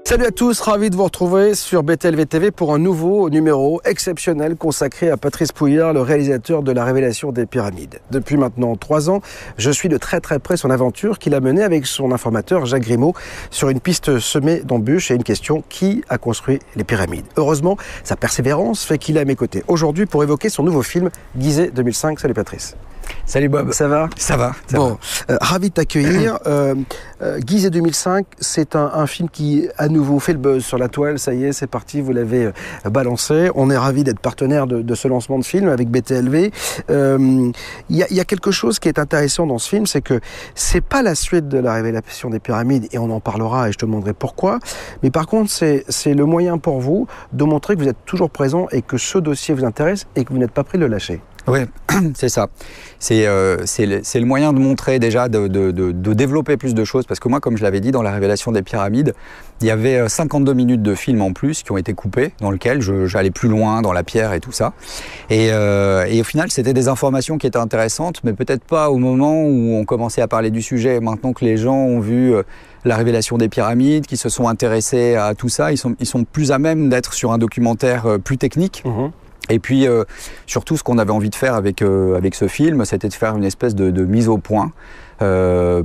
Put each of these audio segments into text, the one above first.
Salut à tous, ravi de vous retrouver sur BTLV TV pour un nouveau numéro exceptionnel consacré à Patrice Pouillard, le réalisateur de La Révélation des Pyramides. Depuis maintenant 3 ans, je suis de très près son aventure qu'il a menée avec son informateur Jacques Grimaud sur une piste semée d'embûches et une question: qui a construit les pyramides? Heureusement, sa persévérance fait qu'il est à mes côtés aujourd'hui pour évoquer son nouveau film Gizeh 2005. Salut Patrice. Salut Bob. Ça va? Ça va. Bon, ravi de t'accueillir. Gizeh 2005, c'est un film qui à nouveau fait le buzz sur la toile. Ça y est, c'est parti, vous l'avez balancé. On est ravis d'être partenaire de ce lancement de film avec BTLV. Il y a quelque chose qui est intéressant dans ce film, c'est que c'est pas la suite de La Révélation des Pyramides, et on en parlera et je te demanderai pourquoi. Mais par contre, c'est le moyen pour vous de montrer que vous êtes toujours présent et que ce dossier vous intéresse et que vous n'êtes pas prêt de le lâcher. Oui, c'est ça. C'est le moyen de montrer déjà, de développer plus de choses. Parce que moi, comme je l'avais dit, dans La Révélation des Pyramides, il y avait 52 minutes de film en plus qui ont été coupées, dans lequel j'allais plus loin dans la pierre et tout ça. Et au final, c'était des informations qui étaient intéressantes, mais peut-être pas au moment où on commençait à parler du sujet. Maintenant que les gens ont vu La Révélation des Pyramides, qui se sont intéressés à tout ça, ils sont plus à même d'être sur un documentaire plus technique. Mmh. Et puis, surtout, ce qu'on avait envie de faire avec ce film, c'était de faire une espèce de mise au point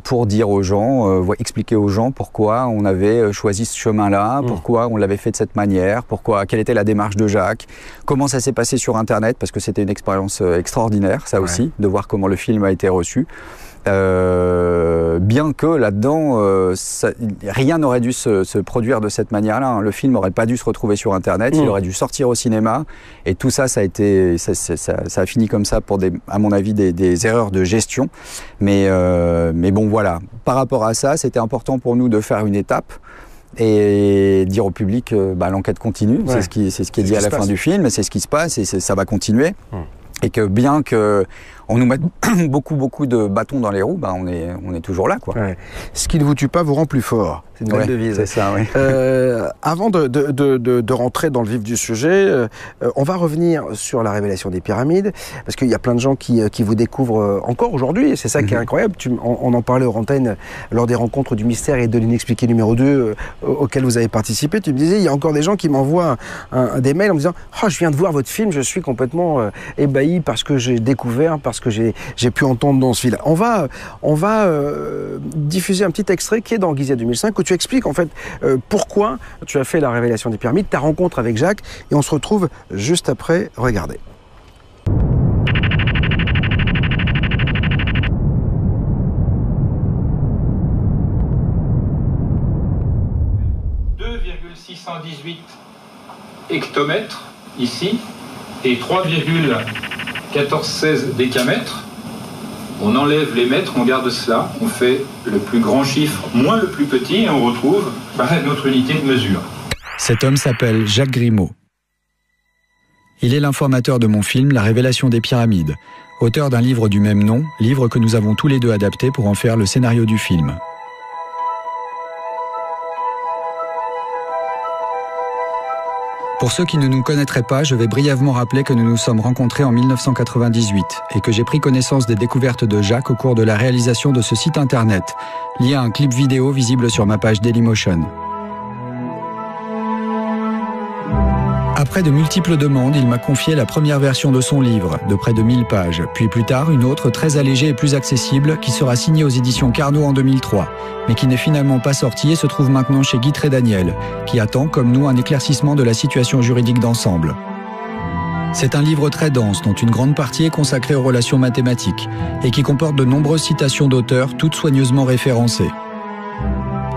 pour dire aux gens, expliquer aux gens pourquoi on avait choisi ce chemin-là, pourquoi on l'avait fait de cette manière, quelle était la démarche de Jacques, comment ça s'est passé sur Internet, parce que c'était une expérience extraordinaire, ça aussi, de voir comment le film a été reçu. Bien que là-dedans, rien n'aurait dû se produire de cette manière-là. Hein. Le film n'aurait pas dû se retrouver sur Internet, il aurait dû sortir au cinéma. Et tout ça, ça a fini comme ça pour, à mon avis, des erreurs de gestion. Mais bon, voilà. Par rapport à ça, c'était important pour nous de faire une étape et dire au public, l'enquête continue. Ouais. C'est ce qui est dit à la fin du film, c'est ce qui se passe et ça va continuer. Et que bien qu'on nous mette beaucoup de bâtons dans les roues, on est toujours là, quoi. Ouais. Ce qui ne vous tue pas vous rend plus fort. C'est une belle devise. C'est ça, oui. Avant de rentrer dans le vif du sujet, on va revenir sur La Révélation des Pyramides, parce qu'il y a plein de gens qui vous découvrent encore aujourd'hui, et c'est ça qui est incroyable. On en parlait aux antennes lors des rencontres du mystère et de l'inexpliqué numéro 2 auquel vous avez participé. Tu me disais, il y a encore des gens qui m'envoient des mails en me disant « Oh, je viens de voir votre film, je suis complètement ébahi parce que j'ai découvert, parce que j'ai pu entendre dans ce film. » On va diffuser un petit extrait qui est dans Gizeh 2005, où tu expliques en fait pourquoi tu as fait La Révélation des Pyramides, ta rencontre avec Jacques, et on se retrouve juste après. Regardez. « 2,618 hectomètres ici et 3,1416 décamètres. On enlève les mètres, on garde cela, on fait le plus grand chiffre moins le plus petit et on retrouve notre unité de mesure. » Cet homme s'appelle Jacques Grimaud. Il est l'informateur de mon film La Révélation des Pyramides, auteur d'un livre du même nom, livre que nous avons tous les deux adapté pour en faire le scénario du film. Pour ceux qui ne nous connaîtraient pas, je vais brièvement rappeler que nous nous sommes rencontrés en 1998 et que j'ai pris connaissance des découvertes de Jacques au cours de la réalisation de ce site internet, lié à un clip vidéo visible sur ma page Dailymotion. Après de multiples demandes, il m'a confié la première version de son livre, de près de 1000 pages, puis plus tard une autre très allégée et plus accessible qui sera signée aux éditions Carnot en 2003, mais qui n'est finalement pas sortie et se trouve maintenant chez Guitry Daniel, qui attend, comme nous, un éclaircissement de la situation juridique d'ensemble. C'est un livre très dense, dont une grande partie est consacrée aux relations mathématiques, et qui comporte de nombreuses citations d'auteurs, toutes soigneusement référencées.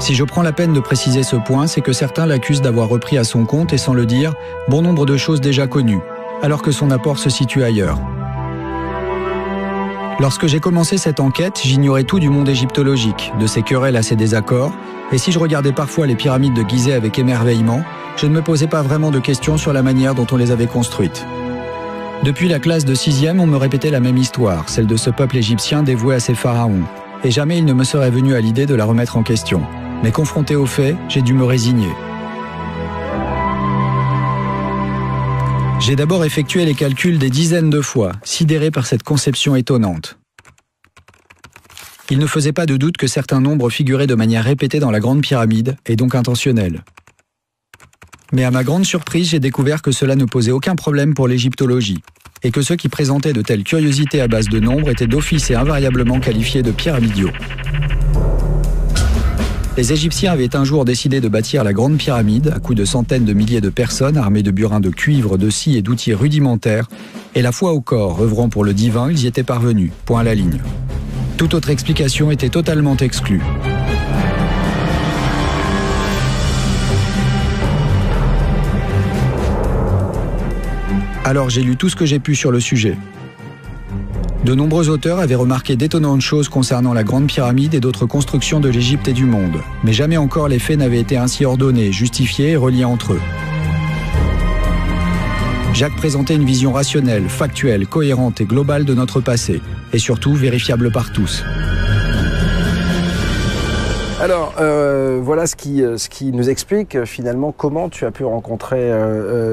Si je prends la peine de préciser ce point, c'est que certains l'accusent d'avoir repris à son compte, et sans le dire, bon nombre de choses déjà connues, alors que son apport se situe ailleurs. Lorsque j'ai commencé cette enquête, j'ignorais tout du monde égyptologique, de ses querelles à ses désaccords, et si je regardais parfois les pyramides de Gizeh avec émerveillement, je ne me posais pas vraiment de questions sur la manière dont on les avait construites. Depuis la classe de 6e, on me répétait la même histoire, celle de ce peuple égyptien dévoué à ses pharaons, et jamais il ne me serait venu à l'idée de la remettre en question. Mais confronté aux faits, j'ai dû me résigner. J'ai d'abord effectué les calculs des dizaines de fois, sidéré par cette conception étonnante. Il ne faisait pas de doute que certains nombres figuraient de manière répétée dans la Grande Pyramide, et donc intentionnels. Mais à ma grande surprise, j'ai découvert que cela ne posait aucun problème pour l'égyptologie, et que ceux qui présentaient de telles curiosités à base de nombres étaient d'office et invariablement qualifiés de pyramidiaux. Les Égyptiens avaient un jour décidé de bâtir la Grande Pyramide à coups de centaines de milliers de personnes armées de burins de cuivre, de scie et d'outils rudimentaires, et la foi au corps, œuvrant pour le divin, ils y étaient parvenus, point à la ligne. Toute autre explication était totalement exclue. Alors j'ai lu tout ce que j'ai pu sur le sujet. De nombreux auteurs avaient remarqué d'étonnantes choses concernant la Grande Pyramide et d'autres constructions de l'Égypte et du monde, mais jamais encore les faits n'avaient été ainsi ordonnés, justifiés et reliés entre eux. Jacques présentait une vision rationnelle, factuelle, cohérente et globale de notre passé, et surtout vérifiable par tous. Alors, voilà ce qui nous explique finalement comment tu as pu rencontrer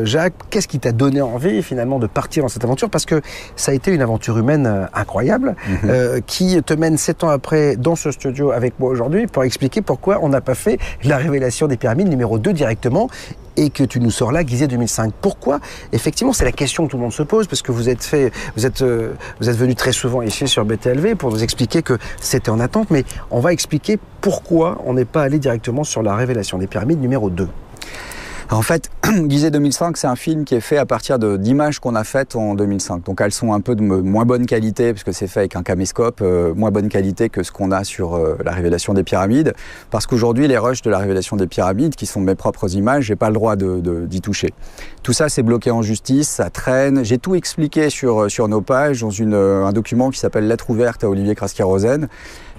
Jacques. Qu'est-ce qui t'a donné envie finalement de partir dans cette aventure? Parce que ça a été une aventure humaine incroyable qui te mène 7 ans après dans ce studio avec moi aujourd'hui pour expliquer pourquoi on n'a pas fait la révélation des pyramides numéro 2 directement et que tu nous sors là, Gizeh 2005. Pourquoi? Effectivement, c'est la question que tout le monde se pose parce que vous êtes venu très souvent ici sur BTLV pour nous expliquer que c'était en attente, mais on va expliquer pourquoi on n'est pas allé directement sur la révélation des pyramides numéro 2. En fait, Gizeh 2005, c'est un film qui est fait à partir d'images qu'on a faites en 2005. Donc elles sont un peu de moins bonne qualité, parce que c'est fait avec un caméscope, moins bonne qualité que ce qu'on a sur la révélation des pyramides. Parce qu'aujourd'hui, les rushs de la révélation des pyramides, qui sont mes propres images, j'ai pas le droit d'y toucher. Tout ça, c'est bloqué en justice, ça traîne. J'ai tout expliqué sur nos pages dans un document qui s'appelle Lettre ouverte à Olivier Kraski-Rosen.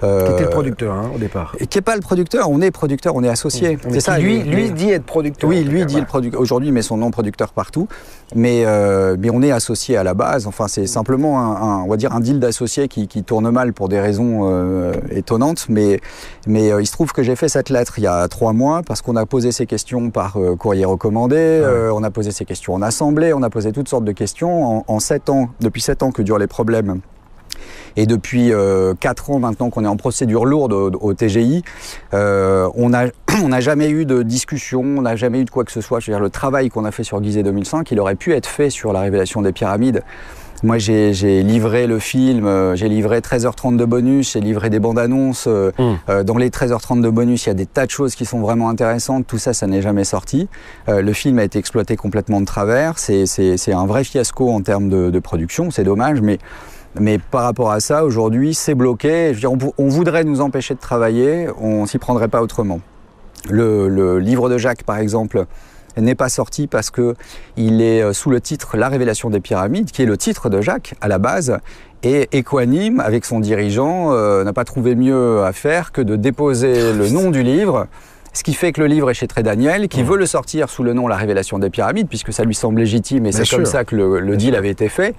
Qui était le producteur au départ. Et qui n'est pas le producteur, on est associé. C'est ça, lui dit être producteur. Oui, lui dit le producteur. Aujourd'hui, il met son nom producteur partout. Mais on est associé à la base. Enfin, c'est simplement on va dire un deal d'associés qui tourne mal pour des raisons étonnantes. Mais il se trouve que j'ai fait cette lettre il y a 3 mois parce qu'on a posé ces questions par courrier recommandé, on a posé ces questions en assemblée, on a posé toutes sortes de questions. En 7 ans, depuis 7 ans que durent les problèmes, et depuis 4 ans maintenant qu'on est en procédure lourde au TGI, on n'a jamais eu de discussion, on n'a jamais eu de quoi que ce soit. Je veux dire, le travail qu'on a fait sur Gizeh 2005, il aurait pu être fait sur la révélation des pyramides. Moi, j'ai livré le film, j'ai livré 13h30 de bonus, j'ai livré des bandes annonces. Dans les 13h30 de bonus, il y a des tas de choses qui sont vraiment intéressantes. Tout ça, ça n'est jamais sorti. Le film a été exploité complètement de travers. C'est un vrai fiasco en termes de production, c'est dommage, mais par rapport à ça, aujourd'hui, c'est bloqué. Je veux dire, on voudrait nous empêcher de travailler, on s'y prendrait pas autrement. Le livre de Jacques, par exemple, n'est pas sorti parce que il est sous le titre La révélation des pyramides, qui est le titre de Jacques à la base, et équanime avec son dirigeant n'a pas trouvé mieux à faire que de déposer le nom du livre. Ce qui fait que le livre est chez Très Daniel, qui veut le sortir sous le nom La révélation des pyramides, puisque ça lui semble légitime, et c'est comme ça que le deal avait été fait.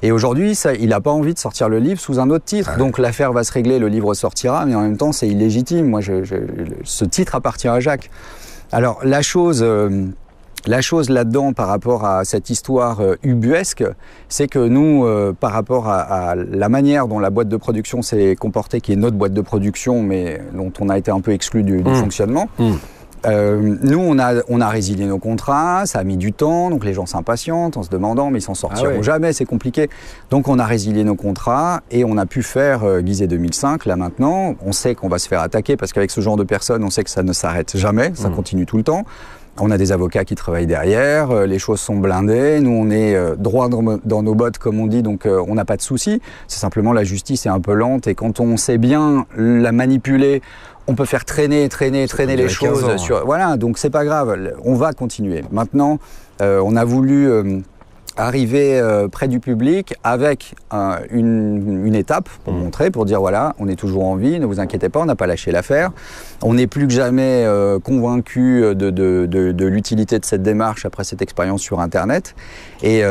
Et aujourd'hui, il n'a pas envie de sortir le livre sous un autre titre. Donc l'affaire va se régler, le livre sortira, mais en même temps, c'est illégitime. Moi, ce titre appartient à Jacques. Alors, la chose là-dedans par rapport à cette histoire ubuesque, c'est que nous, par rapport à la manière dont la boîte de production s'est comportée, qui est notre boîte de production, mais dont on a été un peu exclu du fonctionnement, nous, on a résilié nos contrats, ça a mis du temps, donc les gens s'impatientent en se demandant, mais ils s'en sortiront jamais, c'est compliqué. Donc on a résilié nos contrats et on a pu faire Gizeh 2005, là maintenant. On sait qu'on va se faire attaquer parce qu'avec ce genre de personnes, on sait que ça ne s'arrête jamais, ça continue tout le temps. On a des avocats qui travaillent derrière, les choses sont blindées, nous on est droit dans nos bottes comme on dit, donc on n'a pas de soucis. C'est simplement la justice est un peu lente et quand on sait bien la manipuler, on peut faire traîner les choses. Voilà, donc c'est pas grave, on va continuer. Maintenant, on a voulu arriver près du public avec une étape pour montrer, pour dire voilà, on est toujours en vie, ne vous inquiétez pas, on n'a pas lâché l'affaire. On n'est plus que jamais convaincu de l'utilité de cette démarche après cette expérience sur Internet. Et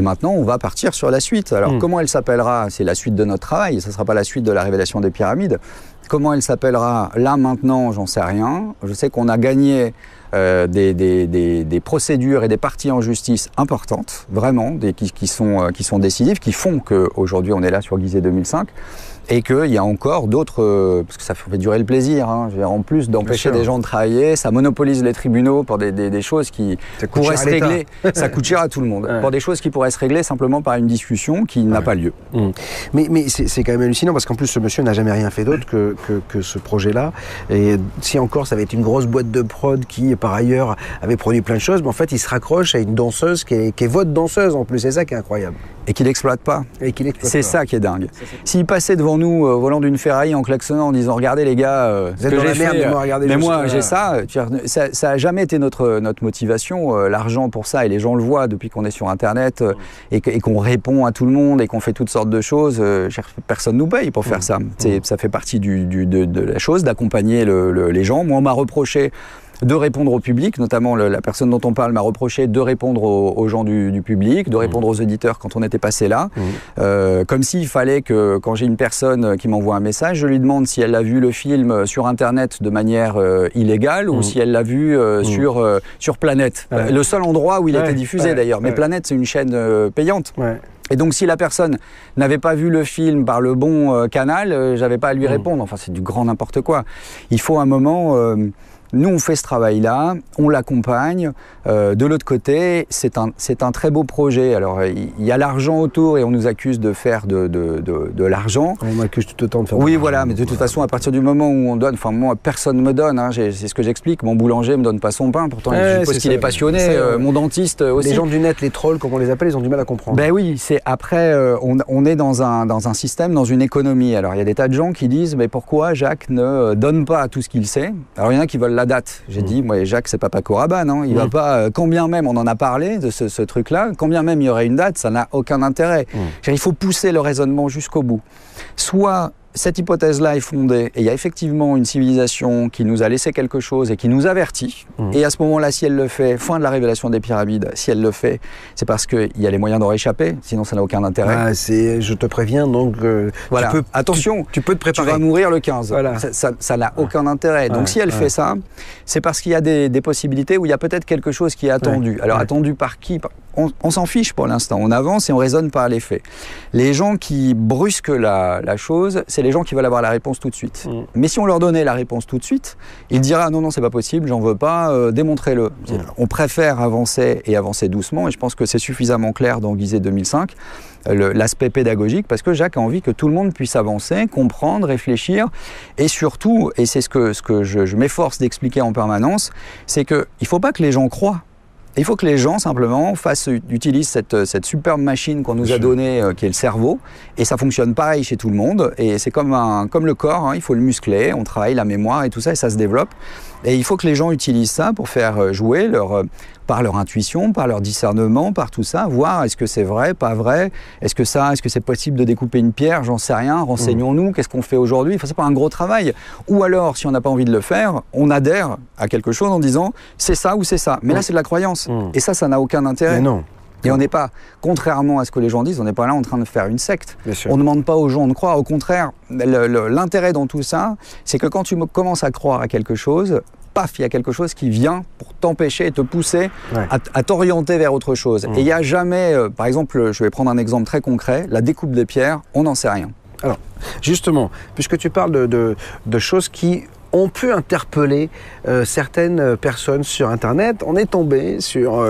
maintenant, on va partir sur la suite. Alors, comment elle s'appellera? C'est la suite de notre travail, ça ne sera pas la suite de la révélation des pyramides. Comment elle s'appellera? Là, maintenant, j'en sais rien. Je sais qu'on a gagné des procédures et des parties en justice importantes, vraiment, qui sont décisives, qui font qu'aujourd'hui on est là sur Gizeh 2005. et qu'il y a encore d'autres, parce que ça fait durer le plaisir, hein, je veux dire, en plus d'empêcher des gens de travailler, ça monopolise les tribunaux pour des choses qui pourraient se régler, ça coûte cher à tout le monde, pour des choses qui pourraient se régler simplement par une discussion qui n'a pas lieu. Mais c'est quand même hallucinant, parce qu'en plus ce monsieur n'a jamais rien fait d'autre que ce projet-là, et si encore ça avait été une grosse boîte de prod qui par ailleurs avait produit plein de choses, mais en fait il se raccroche à une danseuse qui est votre danseuse en plus, c'est ça qui est incroyable. Et qu'il n'exploite pas. C'est ça qui est dingue. S'il passait devant nous au volant d'une Ferrari en klaxonnant en disant regardez les gars, vous êtes dans la merde, mais moi j'ai ça, ça n'a jamais été notre motivation, l'argent pour ça, et les gens le voient depuis qu'on est sur internet et qu'on répond à tout le monde et qu'on fait toutes sortes de choses, personne nous paye pour faire ça. Ça fait partie de la chose, d'accompagner les gens. Moi on m'a reproché de répondre au public, notamment la personne dont on parle m'a reproché de répondre aux gens du public, de répondre aux auditeurs quand on était passé là, comme s'il fallait que quand j'ai une personne qui m'envoie un message, je lui demande si elle a vu le film sur internet de manière illégale ou si elle l'a vu sur Planète, le seul endroit où il était diffusé d'ailleurs, mais Planète c'est une chaîne payante. Et donc si la personne n'avait pas vu le film par le bon canal, j'avais pas à lui répondre, enfin c'est du grand n'importe quoi. Il faut un moment... Nous, on fait ce travail-là, on l'accompagne. De l'autre côté, c'est un très beau projet. Alors, il y a l'argent autour et on nous accuse de faire de l'argent. On m'accuse tout autant de faire Oui, voilà, mais de toute façon, à partir du moment où on donne, enfin moi, personne ne me donne, hein, c'est ce que j'explique, mon boulanger me donne pas son pain, pourtant je suppose qu'il est passionné, mon dentiste aussi. Les gens du net, les trolls, comme on les appelle, ils ont du mal à comprendre. Ben oui, c'est après, on est dans un système, dans une économie. Alors, il y a des tas de gens qui disent, mais pourquoi Jacques ne donne pas tout ce qu'il sait? Alors, il y en a qui veulent la date. J'ai dit, moi, Jacques, c'est pas Paco Rabanne, hein. Il va pas, quand bien même on en a parlé de ce truc-là, quand bien même il y aurait une date, ça n'a aucun intérêt. Il faut pousser le raisonnement jusqu'au bout. Soit cette hypothèse-là est fondée et il y a effectivement une civilisation qui nous a laissé quelque chose et qui nous avertit. Et à ce moment-là, si elle le fait, fin de la révélation des pyramides, si elle le fait, c'est parce qu'il y a les moyens d'en réchapper, sinon ça n'a aucun intérêt. Je te préviens, donc voilà. Attention, tu peux te préparer. Tu vas mourir le 15. Voilà. Ça n'a aucun intérêt. Donc si elle fait ça, c'est parce qu'il y a des possibilités où il y a peut-être quelque chose qui est attendu. Alors attendu par qui? On s'en fiche pour l'instant. On avance et on raisonne par les faits. Les gens qui brusquent la chose, c'est les gens qui veulent avoir la réponse tout de suite. Mais si on leur donnait la réponse tout de suite, ils diraient ah non, c'est pas possible, j'en veux pas, démontrez-le. On préfère avancer et avancer doucement, et je pense que c'est suffisamment clair dans Guizet 2005, l'aspect pédagogique, parce que Jacques a envie que tout le monde puisse avancer, comprendre, réfléchir, et surtout, et c'est ce que je m'efforce d'expliquer en permanence, c'est qu'il ne faut pas que les gens croient. Il faut que les gens, simplement, utilisent cette superbe machine qu'on nous a donnée, qui est le cerveau, et ça fonctionne pareil chez tout le monde, et c'est comme le corps, hein, il faut le muscler, on travaille la mémoire et tout ça, et ça se développe. Et il faut que les gens utilisent ça pour faire jouer par leur intuition, par leur discernement, par tout ça, voir est-ce que c'est vrai, pas vrai, est-ce que c'est possible de découper une pierre, j'en sais rien, renseignons-nous, qu'est-ce qu'on fait aujourd'hui, enfin, c'est pas un gros travail. Ou alors, si on n'a pas envie de le faire, on adhère à quelque chose en disant c'est ça ou c'est ça. Mais là, c'est de la croyance. Et ça n'a aucun intérêt. Mais non. Et on n'est pas, contrairement à ce que les gens disent, on n'est pas là en train de faire une secte. On ne demande pas aux gens de croire. Au contraire, l'intérêt dans tout ça, c'est que quand tu commences à croire à quelque chose, paf, il y a quelque chose qui vient pour t'empêcher et te pousser à t'orienter vers autre chose. Et il n'y a jamais, par exemple, je vais prendre un exemple très concret, la découpe des pierres, on n'en sait rien. Alors, justement, puisque tu parles de choses qui ont pu interpeller certaines personnes sur Internet, on est tombé sur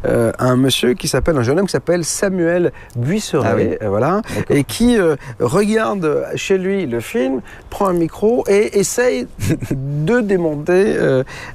un monsieur un jeune homme qui s'appelle Samuel Buisseret, voilà, et qui regarde chez lui le film, prend un micro et essaye de démonter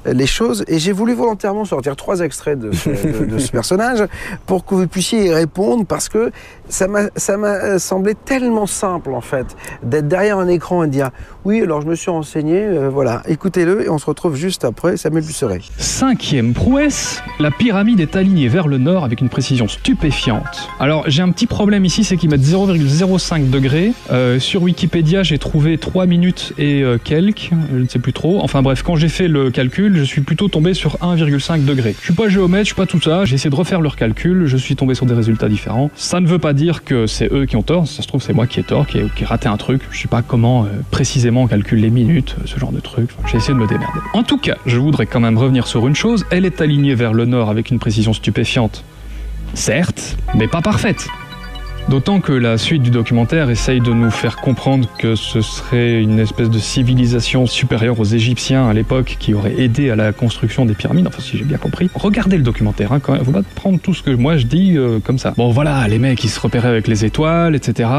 les choses. Et j'ai voulu volontairement sortir 3 extraits de ce personnage pour que vous puissiez y répondre, parce que ça m'a semblé tellement simple en fait d'être derrière un écran et de dire oui, alors je me suis renseigné, voilà, écoutez-le et on se retrouve juste après. Samuel Buisseret. 5e prouesse, la pyramide est alignée vers le nord avec une précision stupéfiante. Alors j'ai un petit problème ici, c'est qu'ils mettent 0,05 degrés. Sur Wikipédia, j'ai trouvé 3 minutes et quelques, je ne sais plus trop. Enfin bref, quand j'ai fait le calcul, je suis plutôt tombé sur 1,5 degrés. Je suis pas géomètre, je suis pas tout ça, j'ai essayé de refaire leur calcul, je suis tombé sur des résultats différents. Ça ne veut pas dire que c'est eux qui ont tort, ça se trouve c'est moi qui ai tort, qui ai raté un truc. Je sais pas comment précisément on calcule les minutes, ce genre de truc. Enfin, j'ai essayé de me démerder. En tout cas, je voudrais quand même revenir sur une chose, elle est alignée vers le nord avec une précision stupéfiante. Certes, mais pas parfaite. D'autant que la suite du documentaire essaye de nous faire comprendre que ce serait une espèce de civilisation supérieure aux Égyptiens à l'époque qui aurait aidé à la construction des pyramides, enfin si j'ai bien compris. Regardez le documentaire, hein, quand même. Faut pas prendre tout ce que moi je dis comme ça. Bon voilà, les mecs ils se repéraient avec les étoiles, etc.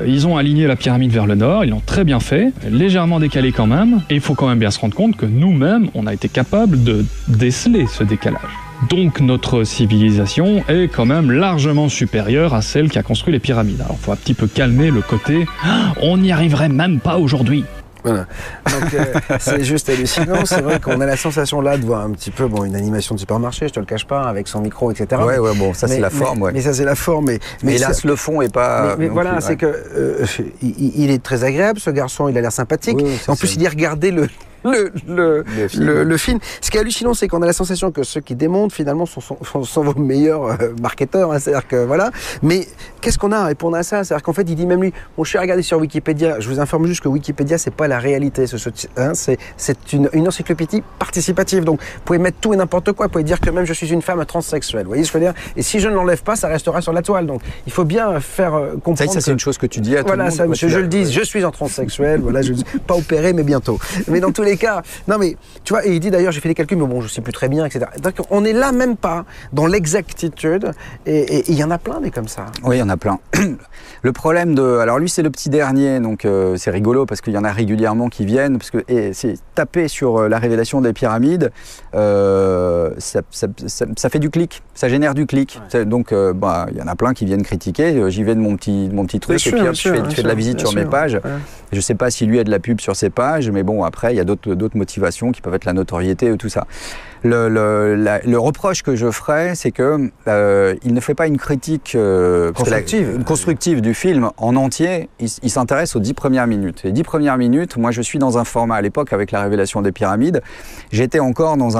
Ils ont aligné la pyramide vers le nord, ils l'ont très bien fait, légèrement décalé quand même, et il faut quand même bien se rendre compte que nous-mêmes, on a été capable de déceler ce décalage. Donc notre civilisation est quand même largement supérieure à celle qui a construit les pyramides. Alors il faut un petit peu calmer le côté « on n'y arriverait même pas aujourd'hui ». Voilà. Donc c'est juste hallucinant. C'est vrai qu'on a la sensation là de voir un petit peu une animation de supermarché, je te le cache pas, avec son micro, etc. Ouais, bon, ça c'est la forme. Mais ça c'est la forme. Mais hélas, le fond est pas. Mais voilà, plus, c'est que il est très agréable, ce garçon. Il a l'air sympathique. Oui, en plus, il y a regardé le film. Ce qui est hallucinant, c'est qu'on a la sensation que ceux qui démontent finalement sont vos meilleurs marketeurs. Hein, c'est-à-dire que voilà. Mais qu'est-ce qu'on a à répondre à ça? C'est-à-dire qu'en fait, il dit même lui, je suis regardé sur Wikipédia. Je vous informe juste que Wikipédia, c'est pas la réalité. C'est une encyclopédie participative. Donc, vous pouvez mettre tout et n'importe quoi. Vous pouvez dire que même je suis une femme transsexuelle. Vous voyez ce que je veux dire? Et si je ne l'enlève pas, ça restera sur la toile. Donc, il faut bien faire comprendre. Ça, c'est une chose que tu dis à tout le monde. Voilà, je le dis. Je suis un transsexuel. Voilà, je dis pas opéré, mais bientôt. Mais dans tous les cas, non mais tu vois, et il dit d'ailleurs, j'ai fait les calculs, mais bon, je sais plus très bien, etc. Donc on est là même pas dans l'exactitude, et il y en a plein des comme ça. Oui, il y en a plein. Le problème alors lui c'est le petit dernier, donc c'est rigolo parce qu'il y en a régulièrement qui viennent, parce que c'est taper sur la révélation des pyramides, ça fait du clic, ça génère du clic. Ouais. Donc il y en a plein qui viennent critiquer. J'y vais de mon petit truc, et puis hop, je fais de la visite sur mes pages. Ouais. Je sais pas si lui a de la pub sur ses pages, mais bon, après il y a d'autres motivations qui peuvent être la notoriété ou tout ça. Le reproche que je ferais, c'est que il ne fait pas une critique constructive du film en entier. Il s'intéresse aux 10 premières minutes. Les 10 premières minutes, moi je suis dans un format, à l'époque avec la révélation des pyramides, j'étais encore dans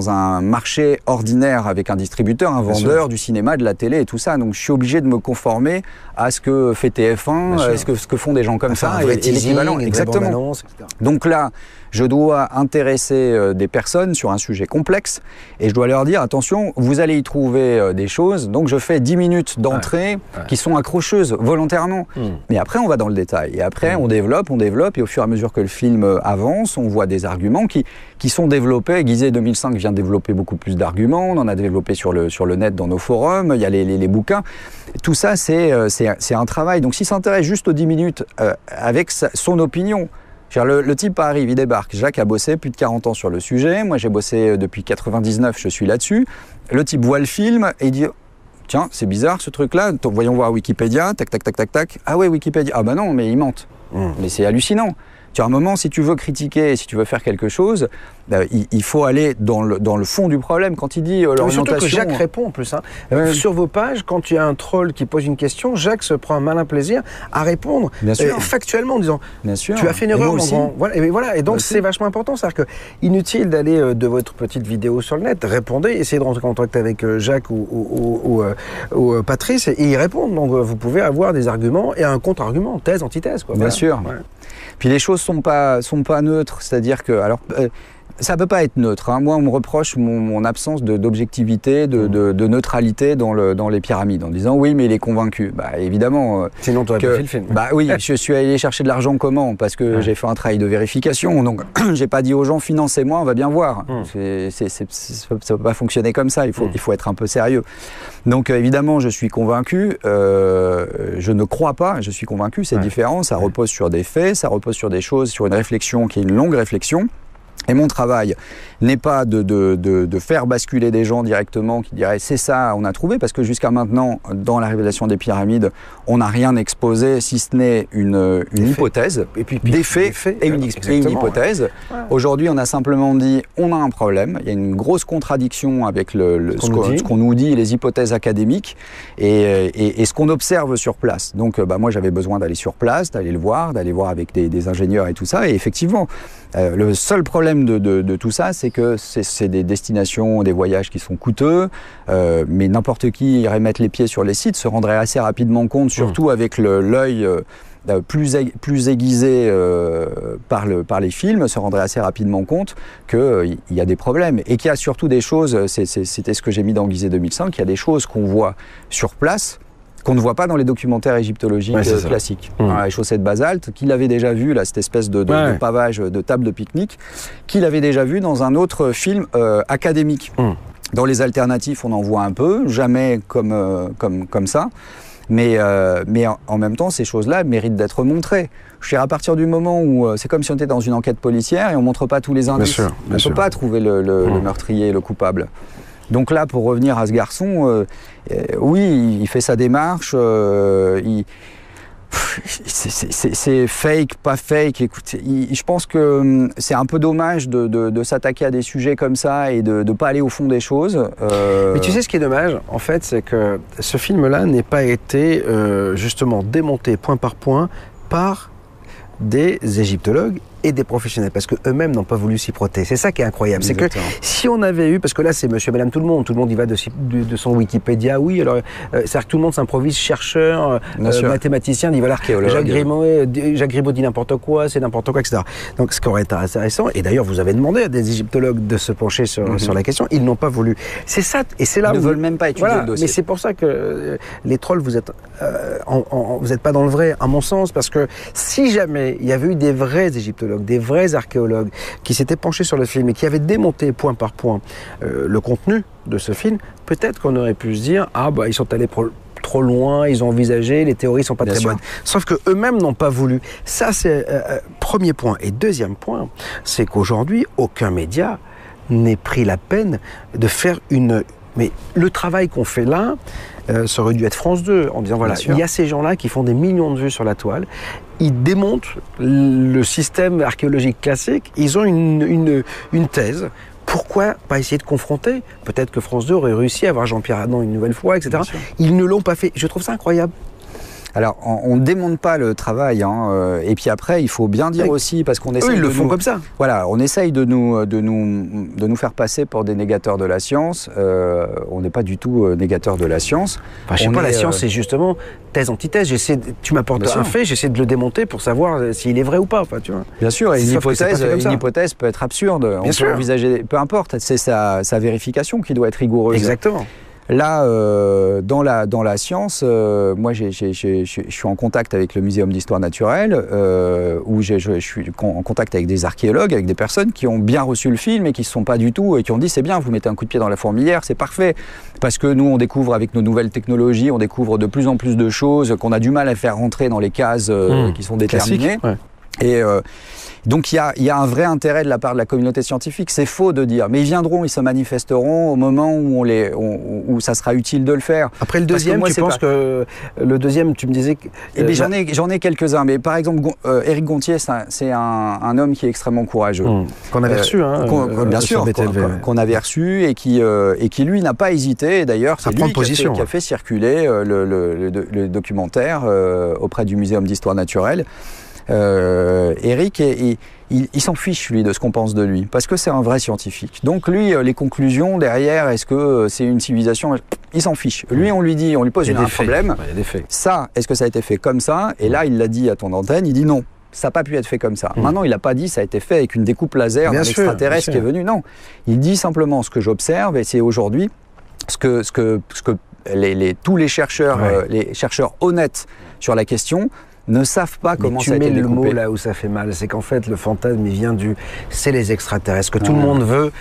un marché ordinaire avec un distributeur, un vendeur, du cinéma, de la télé et tout ça. Donc je suis obligé de me conformer à ce que fait TF1, ce que font des gens comme ça, et l'équivalent. Exactement. Donc là, je dois intéresser des personnes sur un sujet complexe et je dois leur dire, attention, vous allez y trouver des choses. Donc je fais 10 minutes d'entrée qui sont accrocheuses volontairement. Mais après, on va dans le détail. Et après, on développe. Et au fur et à mesure que le film avance, on voit des arguments qui sont développés. Guizet 2005 vient développer beaucoup plus d'arguments. On en a développé sur le net dans nos forums. Il y a les bouquins. Tout ça, c'est un travail. Donc s'il s'intéresse juste aux 10 minutes avec son opinion, le type arrive, il débarque. Jacques a bossé plus de 40 ans sur le sujet. Moi, j'ai bossé depuis 99, je suis là-dessus. Le type voit le film et il dit « Tiens, c'est bizarre ce truc-là. Voyons voir Wikipédia. Tac, tac, tac, tac, tac. Ah ouais, Wikipédia. Ah bah non, mais il mente. Mais c'est hallucinant. » À un moment, si tu veux critiquer, si tu veux faire quelque chose, il faut aller dans le fond du problème. Quand il dit l'orientation... Surtout que Jacques répond en plus. Sur vos pages, quand il y a un troll qui pose une question, Jacques se prend un malin plaisir à répondre factuellement en disant tu as fait une erreur, mon grand. Voilà. Et donc c'est vachement important. C'est-à-dire que inutile d'aller de votre petite vidéo sur le net, répondez, essayez de rentrer en contact avec Jacques ou Patrice et y répondre. Donc vous pouvez avoir des arguments et un contre-argument, thèse, antithèse. Bien sûr. Ouais. Puis les choses sont pas neutres, c'est-à-dire que ça peut pas être neutre. Hein. Moi, on me reproche mon absence d'objectivité, de neutralité dans les pyramides, en disant oui, mais il est convaincu. Bah évidemment. Sinon, tu aurais pas fait le film. Bah oui, je suis allé chercher de l'argent comment? Parce que j'ai fait un travail de vérification. Donc, j'ai pas dit aux gens financez-moi, on va bien voir. Ça peut pas fonctionner comme ça. Il faut être un peu sérieux. Donc évidemment, je suis convaincu. Je ne crois pas. Je suis convaincu. C'est différent. Ça repose sur des faits. Ça repose sur des choses, sur une réflexion qui est une longue réflexion. Et mon travail n'est pas de faire basculer des gens directement qui diraient c'est ça, on a trouvé, parce que jusqu'à maintenant, dans la révélation des pyramides, on n'a rien exposé si ce n'est une hypothèse, et puis des faits et une hypothèse. Ouais. Aujourd'hui, on a simplement dit on a un problème, il y a une grosse contradiction avec ce qu'on nous dit, les hypothèses académiques et ce qu'on observe sur place. Donc moi j'avais besoin d'aller sur place, d'aller le voir, d'aller voir avec des ingénieurs et tout ça, et effectivement, le seul problème de tout ça, c'est que c'est des destinations, des voyages qui sont coûteux, mais n'importe qui irait mettre les pieds sur les sites se rendrait assez rapidement compte, surtout avec l'œil plus aiguisé par les films, se rendrait assez rapidement compte qu'il y a des problèmes et qu'il y a surtout des choses, c'était ce que j'ai mis dans Guizet 2005, il y a des choses qu'on voit sur place qu'on ne voit pas dans les documentaires égyptologiques classiques. Les chaussées de basalte, qu'il avait déjà vu, là, cette espèce de pavage de table de pique-nique, qu'il avait déjà vu dans un autre film académique. Dans les alternatifs, on en voit un peu, jamais comme ça. Mais en même temps, ces choses-là méritent d'être montrées. Je veux dire, à partir du moment où c'est comme si on était dans une enquête policière et on ne montre pas tous les indices. On ne peut pas trouver le meurtrier, le coupable. Donc là, pour revenir à ce garçon, oui, il fait sa démarche, c'est fake, pas fake. Écoute, je pense que c'est un peu dommage de s'attaquer à des sujets comme ça et de ne pas aller au fond des choses. Mais tu sais ce qui est dommage, en fait, c'est que ce film-là n'ait pas été justement démonté point par point par des égyptologues et des professionnels, parce qu'eux-mêmes n'ont pas voulu s'y prêter. C'est ça qui est incroyable. C'est que si on avait eu, parce que là c'est monsieur et madame tout le monde y va de son Wikipédia, oui, alors c'est-à-dire que tout le monde s'improvise chercheur, mathématicien, dit voilà, Jacques Grimaud dit n'importe quoi, c'est n'importe quoi, etc. Donc ce qui aurait été intéressant, et d'ailleurs vous avez demandé à des égyptologues de se pencher sur la question, ils n'ont pas voulu. C'est ça, et c'est là ils ne veulent même pas étudier le dossier. Mais c'est pour ça que les trolls, vous êtes pas dans le vrai, à mon sens, parce que si jamais il y avait eu des vrais égyptologues, des vrais archéologues qui s'étaient penchés sur le film et qui avaient démonté point par point le contenu de ce film, peut-être qu'on aurait pu se dire ils sont allés trop loin, ils ont envisagé, les théories sont pas très bonnes. Sauf que eux-mêmes n'ont pas voulu. Ça, c'est premier point. Et deuxième point, c'est qu'aujourd'hui, aucun média n'ait pris la peine de faire mais le travail qu'on fait là, ça aurait dû être France 2, en disant voilà, il y a ces gens-là qui font des millions de vues sur la toile, ils démontent le système archéologique classique, ils ont une thèse. Pourquoi pas essayer de confronter? Peut-être que France 2 aurait réussi à avoir Jean-Pierre Adnan une nouvelle fois, etc. Ils ne l'ont pas fait. Je trouve ça incroyable. Alors, on ne démonte pas le travail, et puis après, il faut bien dire aussi, parce qu'on essaye ils le font comme ça. Voilà, on essaye de nous faire passer pour des négateurs de la science. On n'est pas du tout négateurs de la science. Enfin, je sais pas, la science, c'est justement thèse-antithèse. Tu m'apportes un fait, j'essaie de le démonter pour savoir s'il est vrai ou pas. Enfin, tu vois. Bien sûr, et une hypothèse peut être absurde. On peut envisager, peu importe, c'est sa vérification qui doit être rigoureuse. Exactement. Là, dans la science, moi je suis en contact avec le Muséum d'histoire naturelle, où je suis en contact avec des archéologues, avec des personnes qui ont bien reçu le film et qui ne sont pas du tout, et qui ont dit c'est bien, vous mettez un coup de pied dans la fourmilière, c'est parfait. Parce que nous, on découvre avec nos nouvelles technologies, on découvre de plus en plus de choses qu'on a du mal à faire rentrer dans les cases qui sont déterminées. Et donc il y a un vrai intérêt de la part de la communauté scientifique. C'est faux de dire, mais ils viendront, ils se manifesteront au moment où ça sera utile de le faire. Après le deuxième, tu penses que le deuxième, tu me disais que... J'en ai quelques-uns, mais par exemple, Éric Gontier, c'est un homme qui est extrêmement courageux. Qu'on avait reçu, bien sûr, qu'on avait reçu et qui lui n'a pas hésité. Et d'ailleurs, c'est lui qui a fait circuler le documentaire auprès du Muséum d'histoire naturelle. Éric, il s'en fiche, lui, de ce qu'on pense de lui, parce que c'est un vrai scientifique. Donc lui, les conclusions derrière, est-ce que c'est une civilisation? Il s'en fiche. Lui, on lui pose un problème. Ça, est-ce que ça a été fait comme ça? Et là, il l'a dit à ton antenne, il dit non. Ça n'a pas pu être fait comme ça. Maintenant, il n'a pas dit ça a été fait avec une découpe laser d'un extraterrestre qui est venu. Non. Il dit simplement ce que j'observe, et c'est aujourd'hui ce que tous les chercheurs, les chercheurs honnêtes sur la question, ne savent pas comment ça a été découpé. Tu mets le mot là où ça fait mal, c'est qu'en fait le fantasme il vient c'est les extraterrestres, que tout le monde veut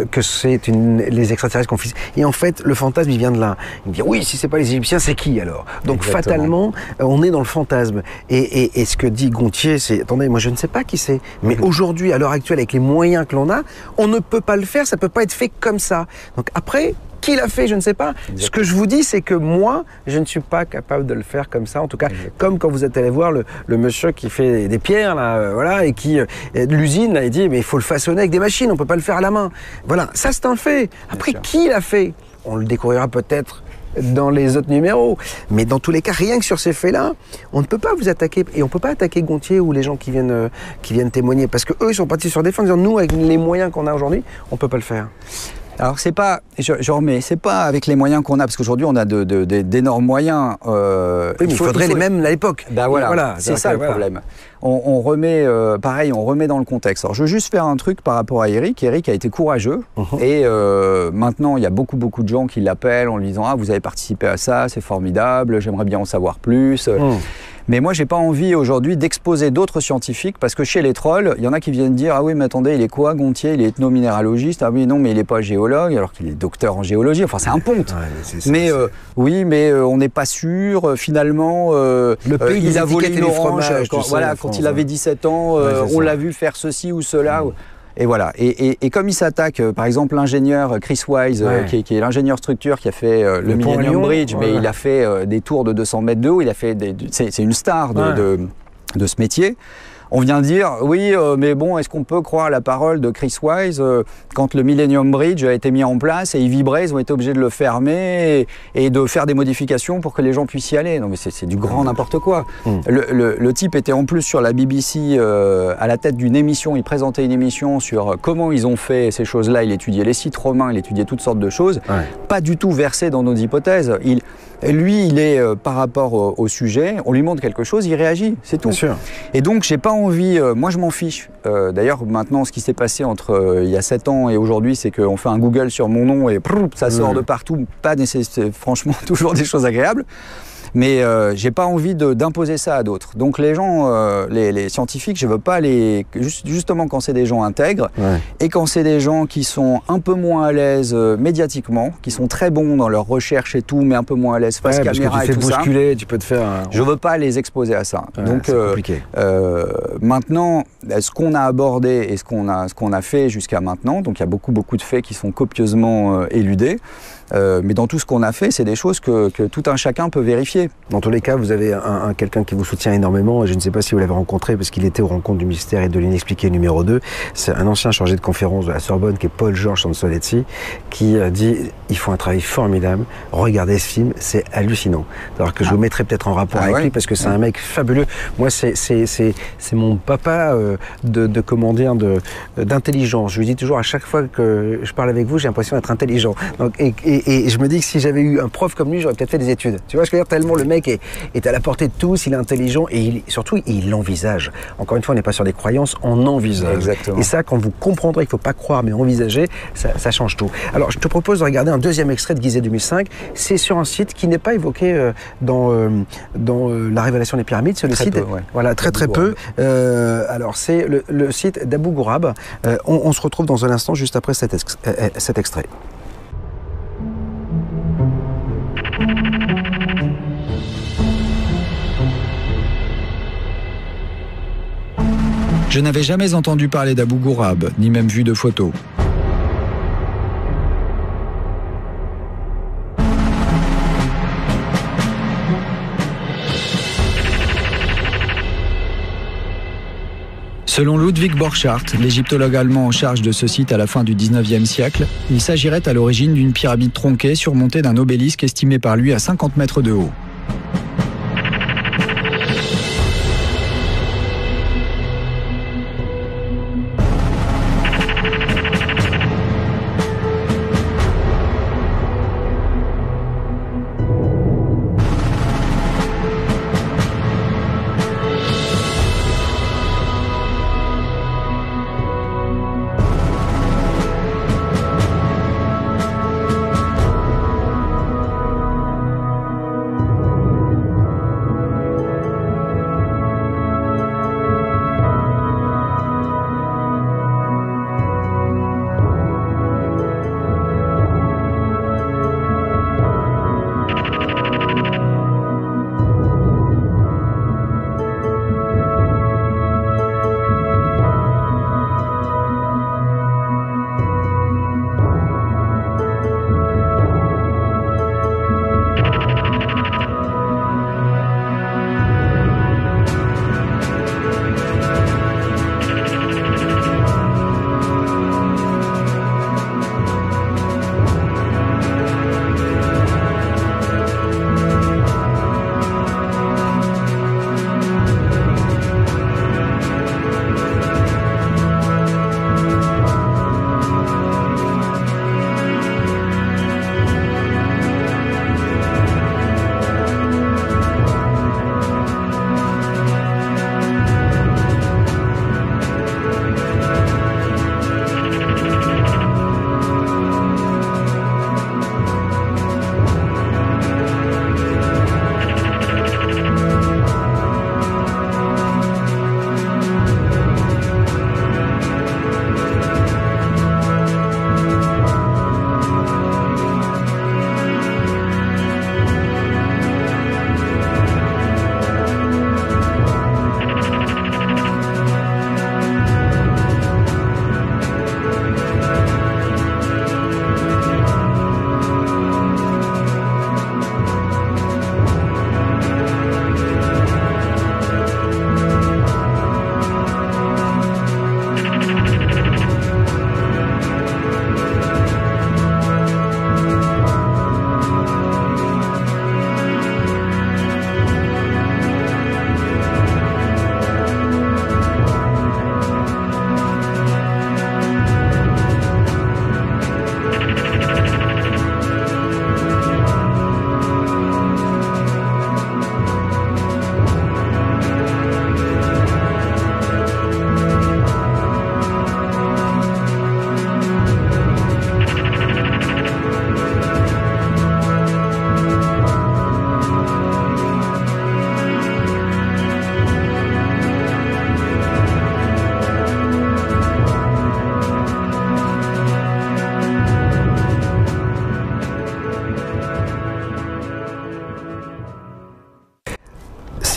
que c'est les extraterrestres qu'on fait. Et en fait le fantasme il vient de là. Il me dit oui, si c'est pas les Égyptiens, c'est qui alors? Donc fatalement on est dans le fantasme. Et ce que dit Gontier, c'est attendez, moi je ne sais pas qui c'est, mais aujourd'hui à l'heure actuelle avec les moyens que l'on a, on ne peut pas le faire, ça peut pas être fait comme ça. Donc après, qui l'a fait, je ne sais pas. Exactement. Ce que je vous dis, c'est que moi, je ne suis pas capable de le faire comme ça. En tout cas, comme quand vous êtes allé voir le monsieur qui fait des pierres, là, voilà, et qui, l'usine, là, il dit, mais il faut le façonner avec des machines, on ne peut pas le faire à la main. Voilà, ça c'est un fait. Après, qui l'a fait? On le découvrira peut-être dans les autres numéros. Mais dans tous les cas, rien que sur ces faits-là, on ne peut pas vous attaquer. Et on ne peut pas attaquer Gontier ou les gens qui viennent témoigner. Parce qu'eux, ils sont partis sur des fins en disant, nous, avec les moyens qu'on a aujourd'hui, on ne peut pas le faire. Alors c'est pas, je remets, c'est pas avec les moyens qu'on a, parce qu'aujourd'hui on a d'énormes moyens. Oui, mais il faudrait les mêmes à l'époque. Ben voilà, c'est ça le problème. on remet, pareil, on remet dans le contexte. Alors, je veux juste faire un truc par rapport à Eric. Eric a été courageux et maintenant, il y a beaucoup de gens qui l'appellent en lui disant « Ah, vous avez participé à ça, c'est formidable, j'aimerais bien en savoir plus. Mais moi, j'ai pas envie aujourd'hui d'exposer d'autres scientifiques parce que chez les trolls, il y en a qui viennent dire « Ah oui, mais attendez, il est quoi, Gontier? Il est ethnominéralogiste. Ah oui, non, mais il est pas géologue, alors qu'il est docteur en géologie. » Enfin, c'est un ponte. Ouais, oui, mais on n'est pas sûr. Finalement, le pays il a volé une orange. Quand il avait 17 ans, on l'a vu faire ceci ou cela. Et voilà. Et comme il s'attaque, par exemple, l'ingénieur Chris Wise, qui est l'ingénieur structure qui a fait le Millennium Bridge, mais il a fait des tours de 200 mètres de haut, il a fait c'est une star de ce métier. On vient dire, oui, mais bon, est-ce qu'on peut croire la parole de Chris Wise quand le Millennium Bridge a été mis en place et il vibrait, ils ont été obligés de le fermer et de faire des modifications pour que les gens puissent y aller. Non, mais c'est du grand n'importe quoi. Le type était en plus sur la BBC à la tête d'une émission, il présentait une émission sur comment ils ont fait ces choses-là, il étudiait les sites romains, il étudiait toutes sortes de choses, pas du tout versé dans nos hypothèses. Lui, il est par rapport au sujet, on lui montre quelque chose, il réagit, c'est tout. Et donc, j'ai pas envie, moi je m'en fiche. D'ailleurs, maintenant, ce qui s'est passé entre il y a 7 ans et aujourd'hui, c'est qu'on fait un Google sur mon nom et ça sort de partout, pas franchement toujours des choses agréables. Mais j'ai pas envie d'imposer ça à d'autres. Donc les gens, les scientifiques, je veux pas les... Justement quand c'est des gens intègres et quand c'est des gens qui sont un peu moins à l'aise médiatiquement, qui sont très bons dans leur recherche et tout, mais un peu moins à l'aise face caméra et tout ça. Tu peux te faire je veux pas les exposer à ça. Donc maintenant, ce qu'on a abordé et ce qu'on a fait jusqu'à maintenant, donc il y a beaucoup de faits qui sont copieusement éludés. Mais dans tout ce qu'on a fait, c'est des choses que tout un chacun peut vérifier. Dans tous les cas, vous avez quelqu'un qui vous soutient énormément. Je ne sais pas si vous l'avez rencontré parce qu'il était aux rencontres du mystère et de l'inexpliqué numéro 2. C'est un ancien chargé de conférence de la Sorbonne qui est Paul-Georges Sansonetti qui dit « Ils font un travail formidable. Regardez ce film, c'est hallucinant. » Alors que je vous mettrai peut-être en rapport avec lui parce que c'est un mec fabuleux. Moi, c'est mon papa d'intelligence. Je lui dis toujours à chaque fois que je parle avec vous, j'ai l'impression d'être intelligent. Donc, et je me dis que si j'avais eu un prof comme lui, j'aurais peut-être fait des études. Tu vois ce que je veux dire? Tellement le mec est à la portée de tous, il est intelligent et surtout, il envisage. Encore une fois, on n'est pas sur des croyances, on envisage. Exactement. Et ça, quand vous comprendrez qu'il ne faut pas croire, mais envisager, ça change tout. Alors, je te propose de regarder un deuxième extrait de Gizeh 2005. C'est sur un site qui n'est pas évoqué dans la révélation des pyramides. C'est le site, voilà, très peu. Alors, c'est le site d'Abou Gourab. On se retrouve dans un instant, juste après cet extrait. Je n'avais jamais entendu parler d'Abou Gourab, ni même vu de photos. Selon Ludwig Borchardt, l'égyptologue allemand en charge de ce site à la fin du 19e siècle, il s'agirait à l'origine d'une pyramide tronquée surmontée d'un obélisque estimé par lui à 50 mètres de haut.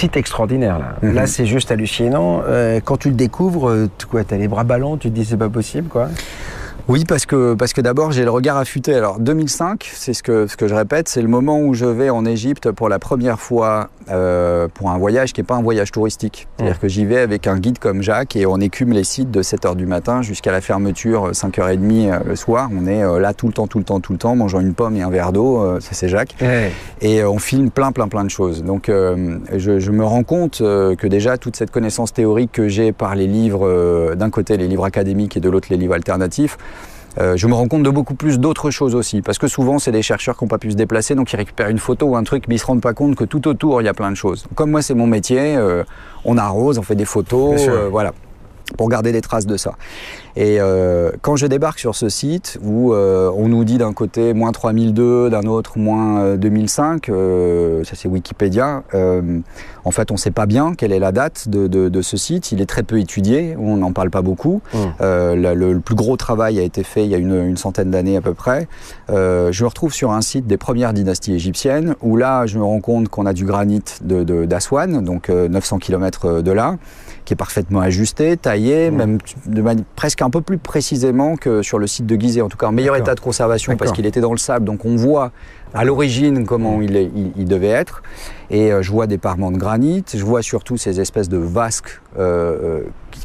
site extraordinaire, là. Là, c'est juste hallucinant. Quand tu le découvres, t'as les bras ballants, tu te dis c'est pas possible, quoi. Oui, parce que d'abord, j'ai le regard affûté. Alors, 2005, c'est ce que je répète, c'est le moment où je vais en Égypte pour la première fois pour un voyage qui n'est pas un voyage touristique. C'est-à-dire que j'y vais avec un guide comme Jacques et on écume les sites de 7h du matin jusqu'à la fermeture, 5h30 le soir. On est là tout le temps, mangeant une pomme et un verre d'eau, ça c'est Jacques. Et on filme plein de choses. Donc, je me rends compte que déjà, toute cette connaissance théorique que j'ai par les livres, d'un côté les livres académiques et de l'autre les livres alternatifs, je me rends compte de beaucoup plus d'autres choses aussi, parce que souvent c'est des chercheurs qui n'ont pas pu se déplacer, donc ils récupèrent une photo ou un truc, mais ils ne se rendent pas compte que tout autour il y a plein de choses. Comme moi c'est mon métier, on arrose, on fait des photos, voilà, pour garder des traces de ça. Et quand je débarque sur ce site où on nous dit d'un côté moins 3002, d'un autre moins 2005, ça c'est Wikipédia, en fait on ne sait pas bien quelle est la date de ce site, il est très peu étudié, on n'en parle pas beaucoup. Le plus gros travail a été fait il y a une centaine d'années à peu près. Je me retrouve sur un site des premières dynasties égyptiennes où là je me rends compte qu'on a du granit d'Aswan, donc 900 km de là, qui est parfaitement ajusté, taillé, même presque un peu plus précisément que sur le site de Gizeh, en tout cas en meilleur état de conservation parce qu'il était dans le sable, donc on voit à l'origine comment il devait être. Et je vois des parements de granit, je vois surtout ces espèces de vasques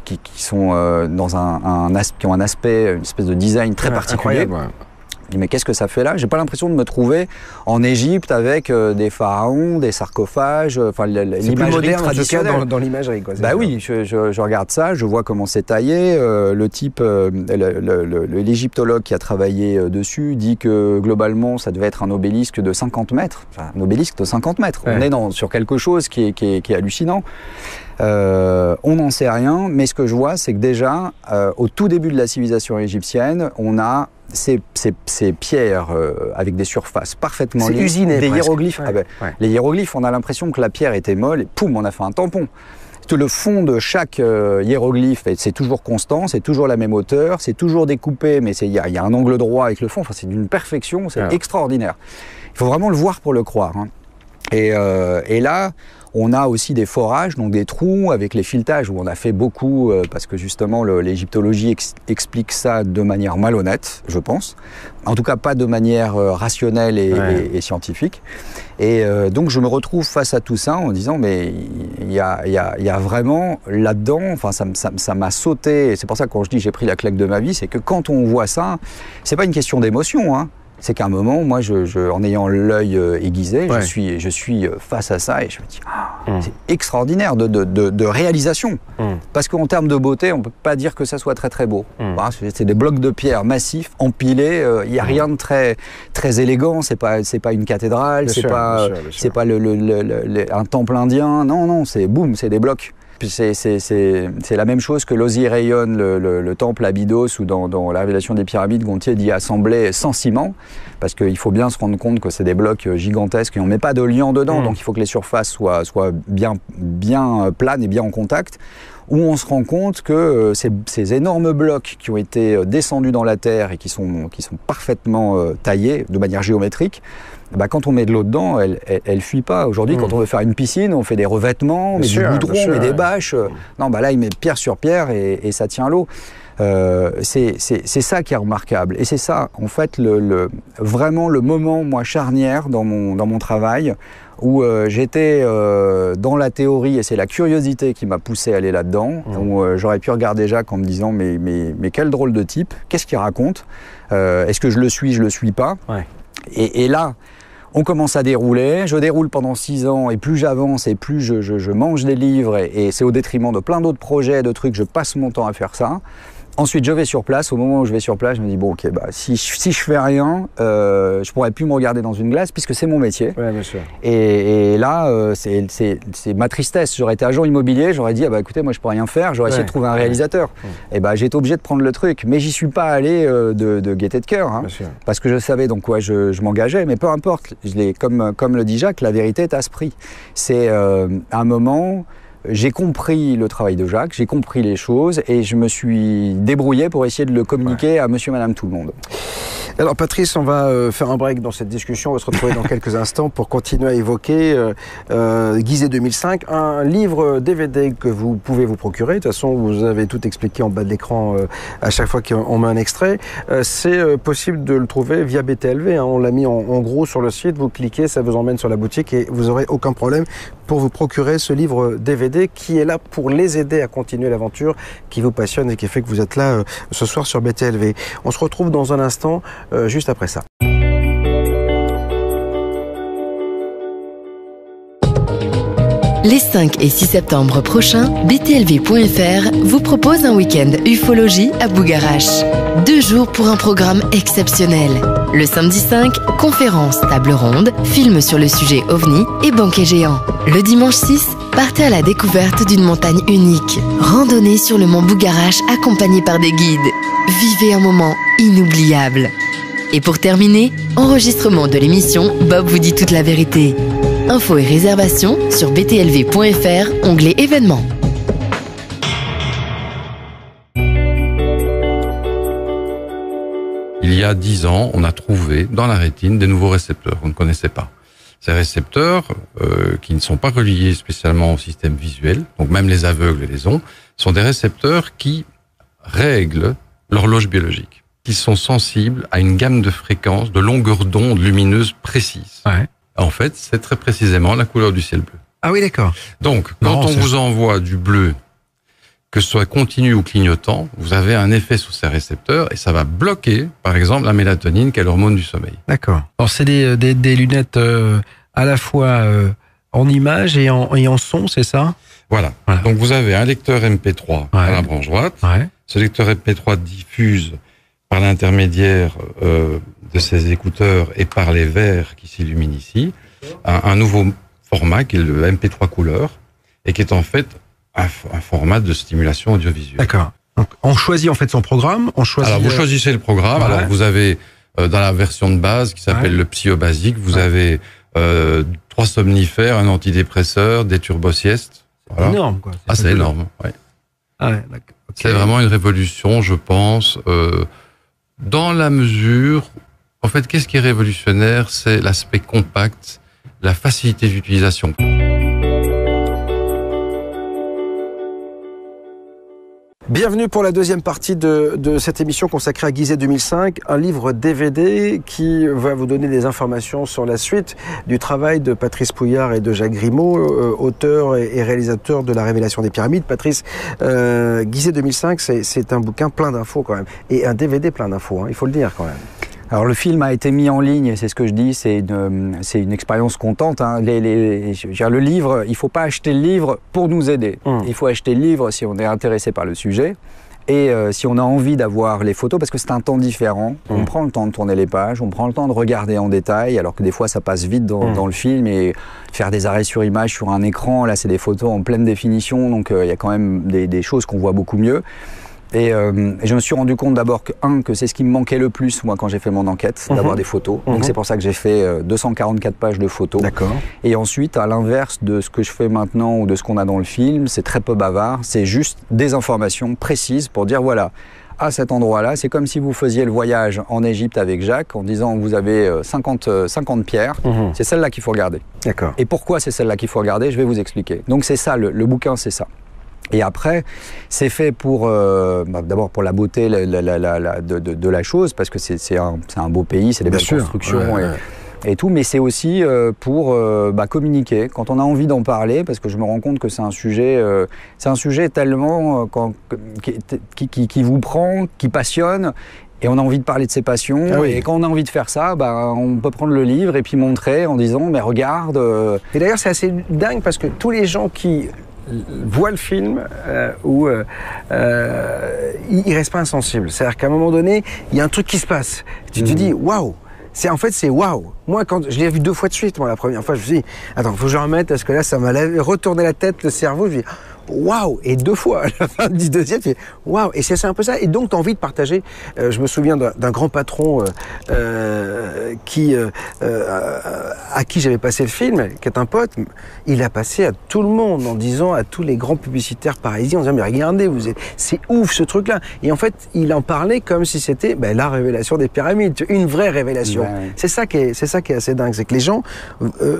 qui sont qui ont un aspect, une espèce de design très particulier. Incroyable. Je dis, mais qu'est-ce que ça fait là? J'ai pas l'impression de me trouver en Égypte avec des pharaons, des sarcophages, enfin l'imagerie traditionnelle. En tout cas, dans l'imagerie, quoi. Bah oui, je regarde ça, je vois comment c'est taillé. Le type, l'égyptologue qui a travaillé dessus dit que globalement, ça devait être un obélisque de 50 mètres. Enfin, un obélisque de 50 mètres. Ouais. On est sur quelque chose qui est hallucinant. On n'en sait rien, mais ce que je vois, c'est que déjà, au tout début de la civilisation égyptienne, on a ces pierres avec des surfaces parfaitement lisses, usiné, des presque. Hiéroglyphes. Les hiéroglyphes, on a l'impression que la pierre était molle et poum, on a fait un tampon. Le fond de chaque hiéroglyphe, c'est toujours constant, c'est toujours la même hauteur, c'est toujours découpé, mais il y a un angle droit avec le fond, enfin, c'est d'une perfection, c'est extraordinaire. Il faut vraiment le voir pour le croire. Hein. Et là, on a aussi des forages, donc des trous avec les filetages où on a fait beaucoup, parce que justement l'égyptologie explique ça de manière malhonnête, je pense. En tout cas, pas de manière rationnelle et scientifique. Et donc je me retrouve face à tout ça en disant, mais il y a vraiment là-dedans, enfin ça m'a sauté. Et c'est pour ça que quand je dis j'ai pris la claque de ma vie, c'est que quand on voit ça, c'est pas une question d'émotion, hein. C'est qu'à un moment, moi, en ayant l'œil aiguisé, je suis face à ça et je me dis, c'est extraordinaire de réalisation. Parce qu'en termes de beauté, on ne peut pas dire que ça soit très très beau. C'est des blocs de pierre massifs, empilés, il n'y a rien de très, très élégant, c'est pas une cathédrale, c'est pas un temple indien, non, c'est boum, c'est des blocs. C'est la même chose que l'Osiraion, le temple à Abydos, ou dans la révélation des pyramides, Gontier dit assembler sans ciment, parce qu'il faut bien se rendre compte que c'est des blocs gigantesques et on ne met pas de liant dedans, donc il faut que les surfaces soient bien planes et bien en contact, où on se rend compte que ces énormes blocs qui ont été descendus dans la terre et qui sont parfaitement taillés de manière géométrique, quand on met de l'eau dedans, elle fuit pas. Aujourd'hui, quand on veut faire une piscine, on fait des revêtements, on met du goudron, on met des bâches. Non, là, il met pierre sur pierre et ça tient l'eau. C'est ça qui est remarquable. Et c'est ça, en fait, vraiment le moment, moi, charnière dans mon travail, où j'étais dans la théorie, et c'est la curiosité qui m'a poussé à aller là-dedans, où j'aurais pu regarder Jacques en me disant, mais quel drôle de type, qu'est-ce qu'il raconte, est-ce que je le suis pas? Et là, on commence à dérouler, je déroule pendant 6 ans et plus j'avance et plus je mange des livres et c'est au détriment de plein d'autres projets, de trucs, je passe mon temps à faire ça. Ensuite, je vais sur place. Au moment où je vais sur place, je me dis, bon, ok, si je fais rien, je pourrais plus me regarder dans une glace puisque c'est mon métier. Ouais, bien sûr. Et là, c'est ma tristesse. J'aurais été agent immobilier, j'aurais dit, écoutez, moi, je peux rien faire, j'aurais essayé de trouver un réalisateur. Et j'ai été obligé de prendre le truc. Mais j'y suis pas allé de gaieté de cœur, hein, parce que je savais dans quoi je m'engageais. Mais peu importe, comme le dit Jacques, la vérité est à ce prix. C'est un moment... j'ai compris le travail de Jacques, j'ai compris les choses et je me suis débrouillé pour essayer de le communiquer à monsieur, madame, tout le monde. Alors Patrice, on va faire un break dans cette discussion, on va se retrouver dans quelques instants pour continuer à évoquer Guizet 2005, un livre DVD que vous pouvez vous procurer. De toute façon, vous avez tout expliqué en bas de l'écran à chaque fois qu'on met un extrait. C'est possible de le trouver via BTLV, hein. On l'a mis en gros sur le site, vous cliquez, ça vous emmène sur la boutique et vous n'aurez aucun problème pour vous procurer ce livre DVD qui est là pour les aider à continuer l'aventure qui vous passionne et qui fait que vous êtes là ce soir sur BTLV. On se retrouve dans un instant, juste après ça. Les 5 et 6 septembre prochains, BTLV.fr vous propose un week-end ufologie à Bougarache. 2 jours pour un programme exceptionnel. Le samedi 5, conférences, table ronde, films sur le sujet OVNI et banquet géant. Le dimanche 6, partez à la découverte d'une montagne unique. Randonnée sur le mont Bougarache accompagné par des guides. Vivez un moment inoubliable. Et pour terminer, enregistrement de l'émission Bob vous dit toute la vérité. Infos et réservations sur btlv.fr, onglet événements. Il y a 10 ans, on a trouvé dans la rétine des nouveaux récepteurs qu'on ne connaissait pas. Ces récepteurs, qui ne sont pas reliés spécialement au système visuel, donc même les aveugles les ont, sont des récepteurs qui règlent l'horloge biologique, qui sont sensibles à une gamme de fréquences, de longueurs d'onde lumineuses précises. Ouais. En fait, c'est très précisément la couleur du ciel bleu. Ah oui, d'accord. Donc, quand on vous envoie du bleu, que ce soit continu ou clignotant, vous avez un effet sur ces récepteurs et ça va bloquer, par exemple, la mélatonine, qui est l'hormone du sommeil. D'accord. Alors, c'est des lunettes à la fois en image et en son, c'est ça ? Voilà. Donc, vous avez un lecteur MP3 à la branche droite. Ouais. Ce lecteur MP3 diffuse par l'intermédiaire de ces écouteurs et par les verres qui s'illuminent ici, un nouveau format qui est le MP3 couleur et qui est en fait un format de stimulation audiovisuelle. D'accord. Donc, on choisit en fait son programme, on choisit... Alors, vous choisissez le programme. Ouais. Alors, vous avez, dans la version de base qui s'appelle le Psyo Basique, vous avez 3 somnifères, un antidépresseur, des turbosiestes. Voilà. C'est énorme, quoi. C'est énorme, ouais. Ah ouais, d'accord. Okay. C'est vraiment une révolution, je pense, dans la mesure... En fait, qu'est-ce qui est révolutionnaire? C'est l'aspect compact, la facilité d'utilisation. Bienvenue pour la deuxième partie de cette émission consacrée à Guizet 2005, un livre DVD qui va vous donner des informations sur la suite du travail de Patrice Pouillard et de Jacques Grimaud, auteur et réalisateur de La Révélation des Pyramides. Patrice, Guizet 2005, c'est un bouquin plein d'infos quand même, et un DVD plein d'infos, hein, il faut le dire quand même. Alors le film a été mis en ligne, et c'est ce que je dis, c'est une expérience qu'on tente. Hein. Le livre, il ne faut pas acheter le livre pour nous aider. Il faut acheter le livre si on est intéressé par le sujet et si on a envie d'avoir les photos, parce que c'est un temps différent. On prend le temps de tourner les pages, on prend le temps de regarder en détail, alors que des fois ça passe vite dans le film, et faire des arrêts sur image sur un écran, là c'est des photos en pleine définition, donc il y a quand même des choses qu'on voit beaucoup mieux. Et je me suis rendu compte d'abord que c'est ce qui me manquait le plus, moi, quand j'ai fait mon enquête, d'avoir des photos. Donc c'est pour ça que j'ai fait 244 pages de photos. D'accord. Et ensuite, à l'inverse de ce que je fais maintenant ou de ce qu'on a dans le film, c'est très peu bavard, c'est juste des informations précises pour dire, voilà, à cet endroit-là, c'est comme si vous faisiez le voyage en Égypte avec Jacques, en disant, vous avez 50 pierres, c'est celle-là qu'il faut regarder. D'accord. Et pourquoi c'est celle-là qu'il faut regarder, je vais vous expliquer. Donc c'est ça, le bouquin, c'est ça. Et après, c'est fait pour, d'abord pour la beauté de la chose, parce que c'est un beau pays, c'est des belles constructions et tout, mais c'est aussi pour communiquer. Quand on a envie d'en parler, parce que je me rends compte que c'est un sujet tellement qui vous prend, qui passionne. Et on a envie de parler de ses passions, et quand on a envie de faire ça, on peut prendre le livre et puis montrer en disant, mais regarde... Et d'ailleurs, c'est assez dingue, parce que tous les gens qui voient le film ils restent pas insensibles. C'est-à-dire qu'à un moment donné, il y a un truc qui se passe. Tu te dis, waouh! En fait, c'est waouh! Moi, quand je l'ai vu 2 fois de suite, la première fois, je me suis dit, attends, faut que je remette, parce que là, ça m'a retourné la tête, le cerveau, je me dis, waouh, et 2 fois à la fin du deuxième, tu fais waouh, et c'est un peu ça. Et donc, tu as envie de partager. Je me souviens d'un grand patron à qui j'avais passé le film, qui est un pote. Il a passé à tout le monde en disant à tous les grands publicitaires parisiens, en disant mais regardez, c'est ouf ce truc-là. Et en fait, il en parlait comme si c'était la révélation des pyramides, une vraie révélation. Ouais. C'est ça qui est assez dingue, c'est que les gens,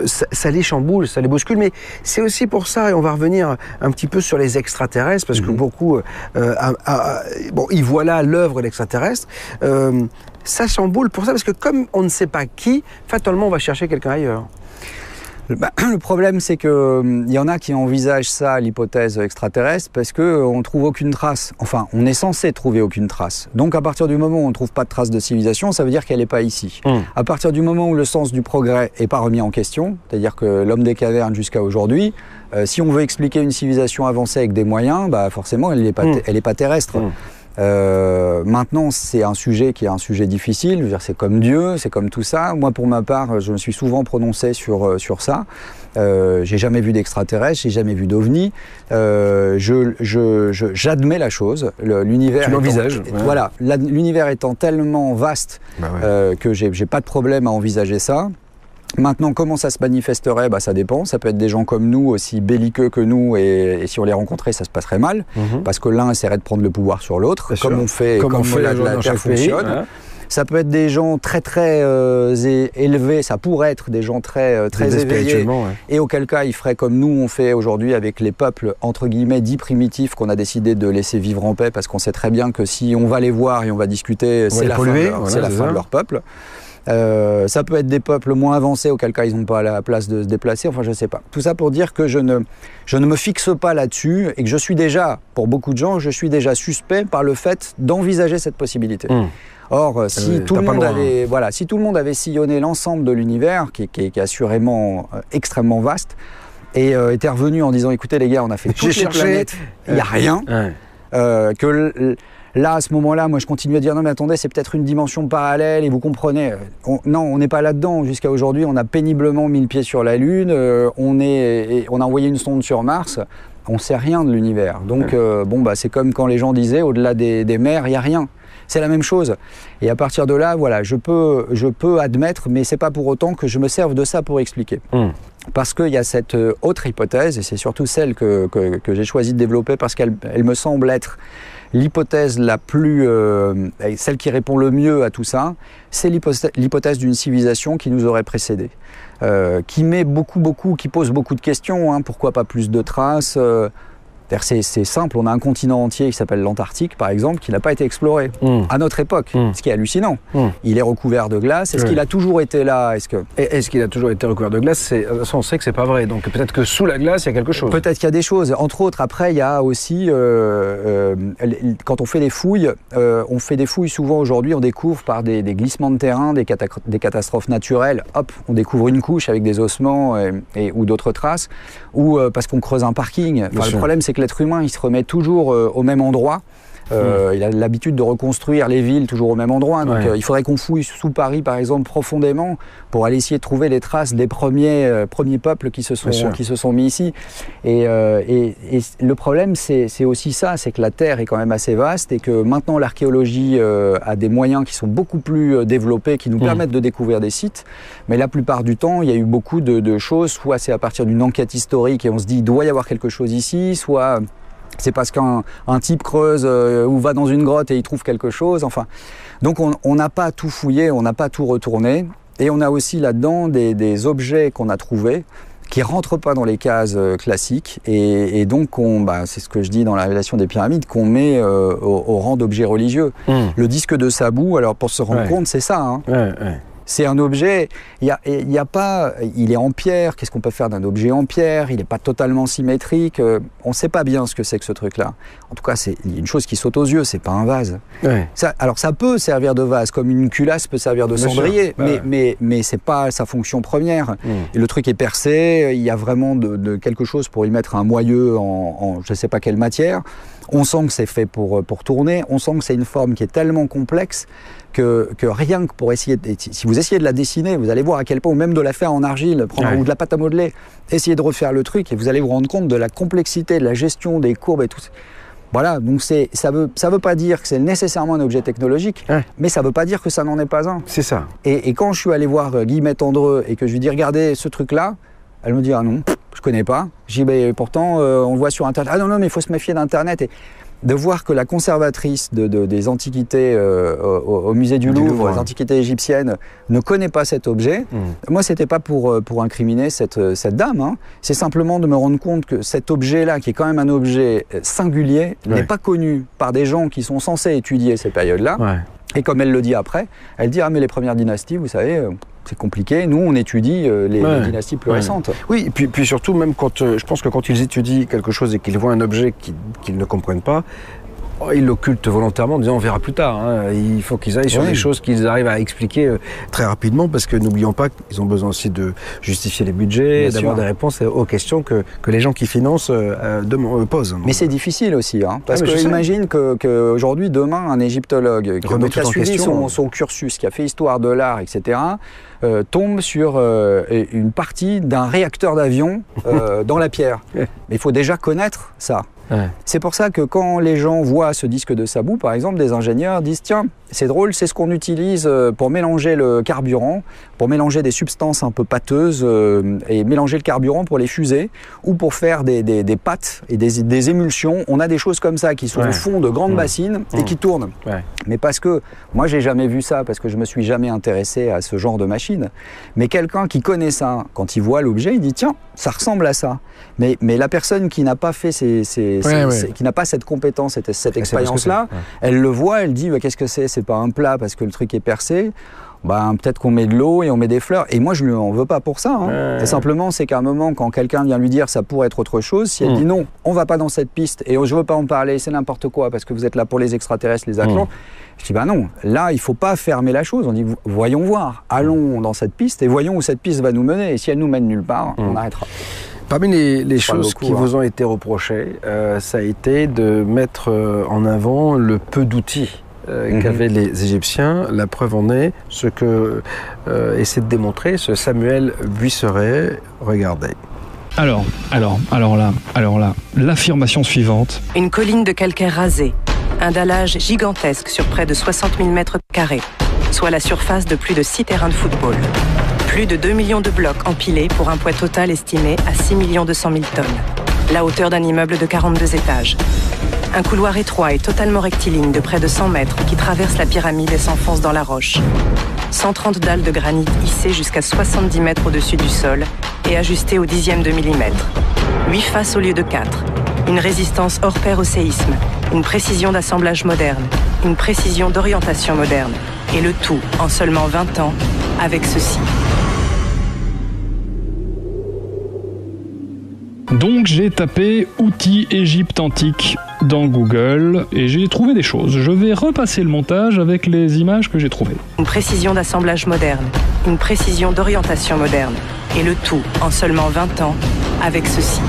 ça les chamboule, ça les bouscule. Mais c'est aussi pour ça, et on va revenir un petit peu sur les extraterrestres, parce que beaucoup, ils voient là l'œuvre de l'extraterrestre. Ça chamboule pour ça, parce que comme on ne sait pas qui, fatalement, on va chercher quelqu'un ailleurs. Le problème, c'est que y en a qui envisagent ça, l'hypothèse extraterrestre, parce qu'on ne trouve aucune trace. Enfin, on est censé trouver aucune trace. Donc, à partir du moment où on ne trouve pas de trace de civilisation, ça veut dire qu'elle n'est pas ici. À partir du moment où le sens du progrès n'est pas remis en question, c'est-à-dire que l'homme des cavernes jusqu'à aujourd'hui, si on veut expliquer une civilisation avancée avec des moyens, forcément, elle n'est pas terrestre. Maintenant, c'est un sujet qui est un sujet difficile. Je veux dire, c'est comme Dieu, c'est comme tout ça. Moi, pour ma part, je me suis souvent prononcé sur ça. J'ai jamais vu d'extraterrestre, j'ai jamais vu d'ovni. J'admets la chose. L'univers. Tu l'envisages. Voilà, l'univers étant tellement vaste que j'ai pas de problème à envisager ça. Maintenant, comment ça se manifesterait ? Ça dépend. Ça peut être des gens comme nous, aussi belliqueux que nous, et si on les rencontrait, ça se passerait mal, parce que l'un essaierait de prendre le pouvoir sur l'autre, comme on fait la Terre fonctionne. Ouais. Ça peut être des gens très élevés, ça pourrait être des gens très éveillés, et auquel cas ils feraient comme nous on fait aujourd'hui avec les peuples entre guillemets dits primitifs qu'on a décidé de laisser vivre en paix, parce qu'on sait très bien que si on va les voir et on va discuter, c'est la fin de leur peuple. Ça peut être des peuples moins avancés, auquel cas ils n'ont pas la place de se déplacer, enfin je ne sais pas. Tout ça pour dire que je ne me fixe pas là-dessus, et que je suis déjà, pour beaucoup de gens, je suis déjà suspect par le fait d'envisager cette possibilité. Or, si tout le monde avait sillonné l'ensemble de l'univers, qui est assurément extrêmement vaste, et était revenu en disant, écoutez les gars, on a fait toutes les planètes, il n'y a rien, là, à ce moment-là, moi, je continue à dire, non, mais attendez, c'est peut-être une dimension parallèle, et vous comprenez. Non, on n'est pas là-dedans. Jusqu'à aujourd'hui, on a péniblement mis le pied sur la Lune, on a envoyé une sonde sur Mars, on ne sait rien de l'univers. Donc, c'est comme quand les gens disaient, au-delà des mers, il n'y a rien. C'est la même chose. Et à partir de là, voilà, je peux admettre, mais c'est pas pour autant que je me serve de ça pour expliquer. Parce qu'il y a cette autre hypothèse, et c'est surtout celle que j'ai choisi de développer, parce qu'elle me semble être l'hypothèse la plus, celle qui répond le mieux à tout ça, c'est l'hypothèse d'une civilisation qui nous aurait précédés, qui pose beaucoup de questions. Pourquoi pas plus de traces C'est simple, on a un continent entier qui s'appelle l'Antarctique, par exemple, qui n'a pas été exploré à notre époque, ce qui est hallucinant. Il est recouvert de glace. Est-ce qu'il a toujours été là ? Est-ce qu'il a toujours été recouvert de glace ? On sait que c'est pas vrai. Donc peut-être que sous la glace, il y a quelque chose. Peut-être qu'il y a des choses. Entre autres, après, il y a aussi, quand on fait des fouilles, souvent aujourd'hui, on découvre par des glissements de terrain, des catastrophes naturelles. Hop, on découvre une couche avec des ossements ou d'autres traces, ou parce qu'on creuse un parking. Enfin, le problème, c'est que l'être humain, il se remet toujours au même endroit. Il a l'habitude de reconstruire les villes toujours au même endroit. Donc il faudrait qu'on fouille sous Paris, par exemple, profondément, pour aller essayer de trouver les traces des premiers peuples qui se sont mis ici. Et le problème, c'est aussi ça, c'est que la Terre est quand même assez vaste, et que maintenant l'archéologie a des moyens qui sont beaucoup plus développés, qui nous permettent de découvrir des sites. Mais la plupart du temps, il y a eu beaucoup de choses, soit c'est à partir d'une enquête historique et on se dit il doit y avoir quelque chose ici, soit c'est parce qu'un type creuse ou va dans une grotte et il trouve quelque chose. Enfin, donc on n'a pas tout fouillé, on n'a pas tout retourné. Et on a aussi là-dedans des objets qu'on a trouvés qui ne rentrent pas dans les cases classiques. Et donc, c'est ce que je dis dans la révélation des pyramides, qu'on met au rang d'objets religieux. Le disque de Sabou, alors pour se rendre compte, c'est ça. C'est un objet, il est en pierre, qu'est-ce qu'on peut faire d'un objet en pierre, il n'est pas totalement symétrique, on ne sait pas bien ce que c'est que ce truc-là. En tout cas, il y a une chose qui saute aux yeux, c'est pas un vase. Alors ça peut servir de vase, comme une culasse peut servir de cendrier, mais c'est pas sa fonction première. Et le truc est percé, il y a vraiment de quelque chose pour y mettre un moyeu en je ne sais pas quelle matière. On sent que c'est fait pour tourner, on sent que c'est une forme qui est tellement complexe que rien que pour essayer, si vous essayez de la dessiner, vous allez voir à quel point, ou même de la faire en argile, ou de la pâte à modeler, essayez de refaire le truc et vous allez vous rendre compte de la complexité de la gestion des courbes et tout. Voilà, donc ça veut pas dire que c'est nécessairement un objet technologique, mais ça veut pas dire que ça n'en est pas un. C'est ça. Et quand je suis allé voir Guillemette Andreu et que je lui dis regardez ce truc-là, elle me dit ah non, je connais pas. J'ai dit pourtant on le voit sur Internet. Ah non mais il faut se méfier d'Internet. Et de voir que la conservatrice des antiquités au musée du Louvre, les antiquités égyptiennes, ne connaît pas cet objet. Moi, c'était pas pour incriminer cette dame. Hein. C'est simplement de me rendre compte que cet objet-là, qui est quand même un objet singulier, n'est pas connu par des gens qui sont censés étudier ces périodes-là. Et comme elle le dit après, elle dit ah mais les premières dynasties, vous savez. C'est compliqué. Nous, on étudie les dynasties plus récentes. Oui, et puis surtout, même quand je pense que quand ils étudient quelque chose et qu'ils voient un objet qu'ils ne comprennent pas, ils l'occultent volontairement en disant on verra plus tard. Hein. Il faut qu'ils aillent sur des choses qu'ils arrivent à expliquer très rapidement parce que n'oublions pas qu'ils ont besoin aussi de justifier les budgets, d'avoir des réponses aux questions que les gens qui financent posent. Mais c'est difficile aussi, hein, parce que j'imagine qu'aujourd'hui, demain, un égyptologue qui a suivi son cursus, qui a fait histoire de l'art, etc., tombe sur une partie d'un réacteur d'avion dans la pierre. Mais il faut déjà connaître ça. C'est pour ça que quand les gens voient ce disque de sabot, par exemple, des ingénieurs disent tiens, c'est drôle, c'est ce qu'on utilise pour mélanger le carburant, pour mélanger des substances un peu pâteuses et mélanger le carburant pour les fusées ou pour faire des pâtes et des émulsions. On a des choses comme ça qui sont au fond de grandes bassines et qui tournent. Mais parce que moi, j'ai jamais vu ça, parce que je me suis jamais intéressé à ce genre de machine. Mais quelqu'un qui connaît ça, quand il voit l'objet, il dit tiens, ça ressemble à ça. Mais la personne qui n'a pas fait qui n'a pas cette compétence, cette expérience-là, elle le voit, elle dit qu'est-ce que c'est pas un plat parce que le truc est percé. Peut-être qu'on met de l'eau et on met des fleurs. Et moi, je ne lui en veux pas pour ça. Hein. Et simplement, c'est qu'à un moment, quand quelqu'un vient lui dire ça pourrait être autre chose, si elle dit non, on ne va pas dans cette piste et je ne veux pas en parler, c'est n'importe quoi parce que vous êtes là pour les extraterrestres, les Atlants. Je dis non, là, il ne faut pas fermer la chose. On dit voyons voir, allons dans cette piste et voyons où cette piste va nous mener. Et si elle nous mène nulle part, on arrêtera. Parmi les choses qui vous ont été reprochées, ça a été de mettre en avant le peu d'outils qu'avaient les Égyptiens. La preuve en est ce que essaie de démontrer ce Samuel Buisseret. Regardez. Alors là, l'affirmation suivante. Une colline de calcaire rasé, un dallage gigantesque sur près de 60 000 mètres carrés, soit la surface de plus de 6 terrains de football. Plus de 2 millions de blocs empilés pour un poids total estimé à 6 200 000 tonnes. La hauteur d'un immeuble de 42 étages. Un couloir étroit et totalement rectiligne de près de 100 mètres qui traverse la pyramide et s'enfonce dans la roche. 130 dalles de granit hissées jusqu'à 70 mètres au-dessus du sol et ajustées au dixième de millimètre. 8 faces au lieu de 4. Une résistance hors pair au séisme. Une précision d'assemblage moderne. Une précision d'orientation moderne. Et le tout en seulement 20 ans avec ceci. Donc j'ai tapé outils Égypte antique dans Google et j'ai trouvé des choses. Je vais repasser le montage avec les images que j'ai trouvées. Une précision d'assemblage moderne, une précision d'orientation moderne. Et le tout en seulement 20 ans avec ceci.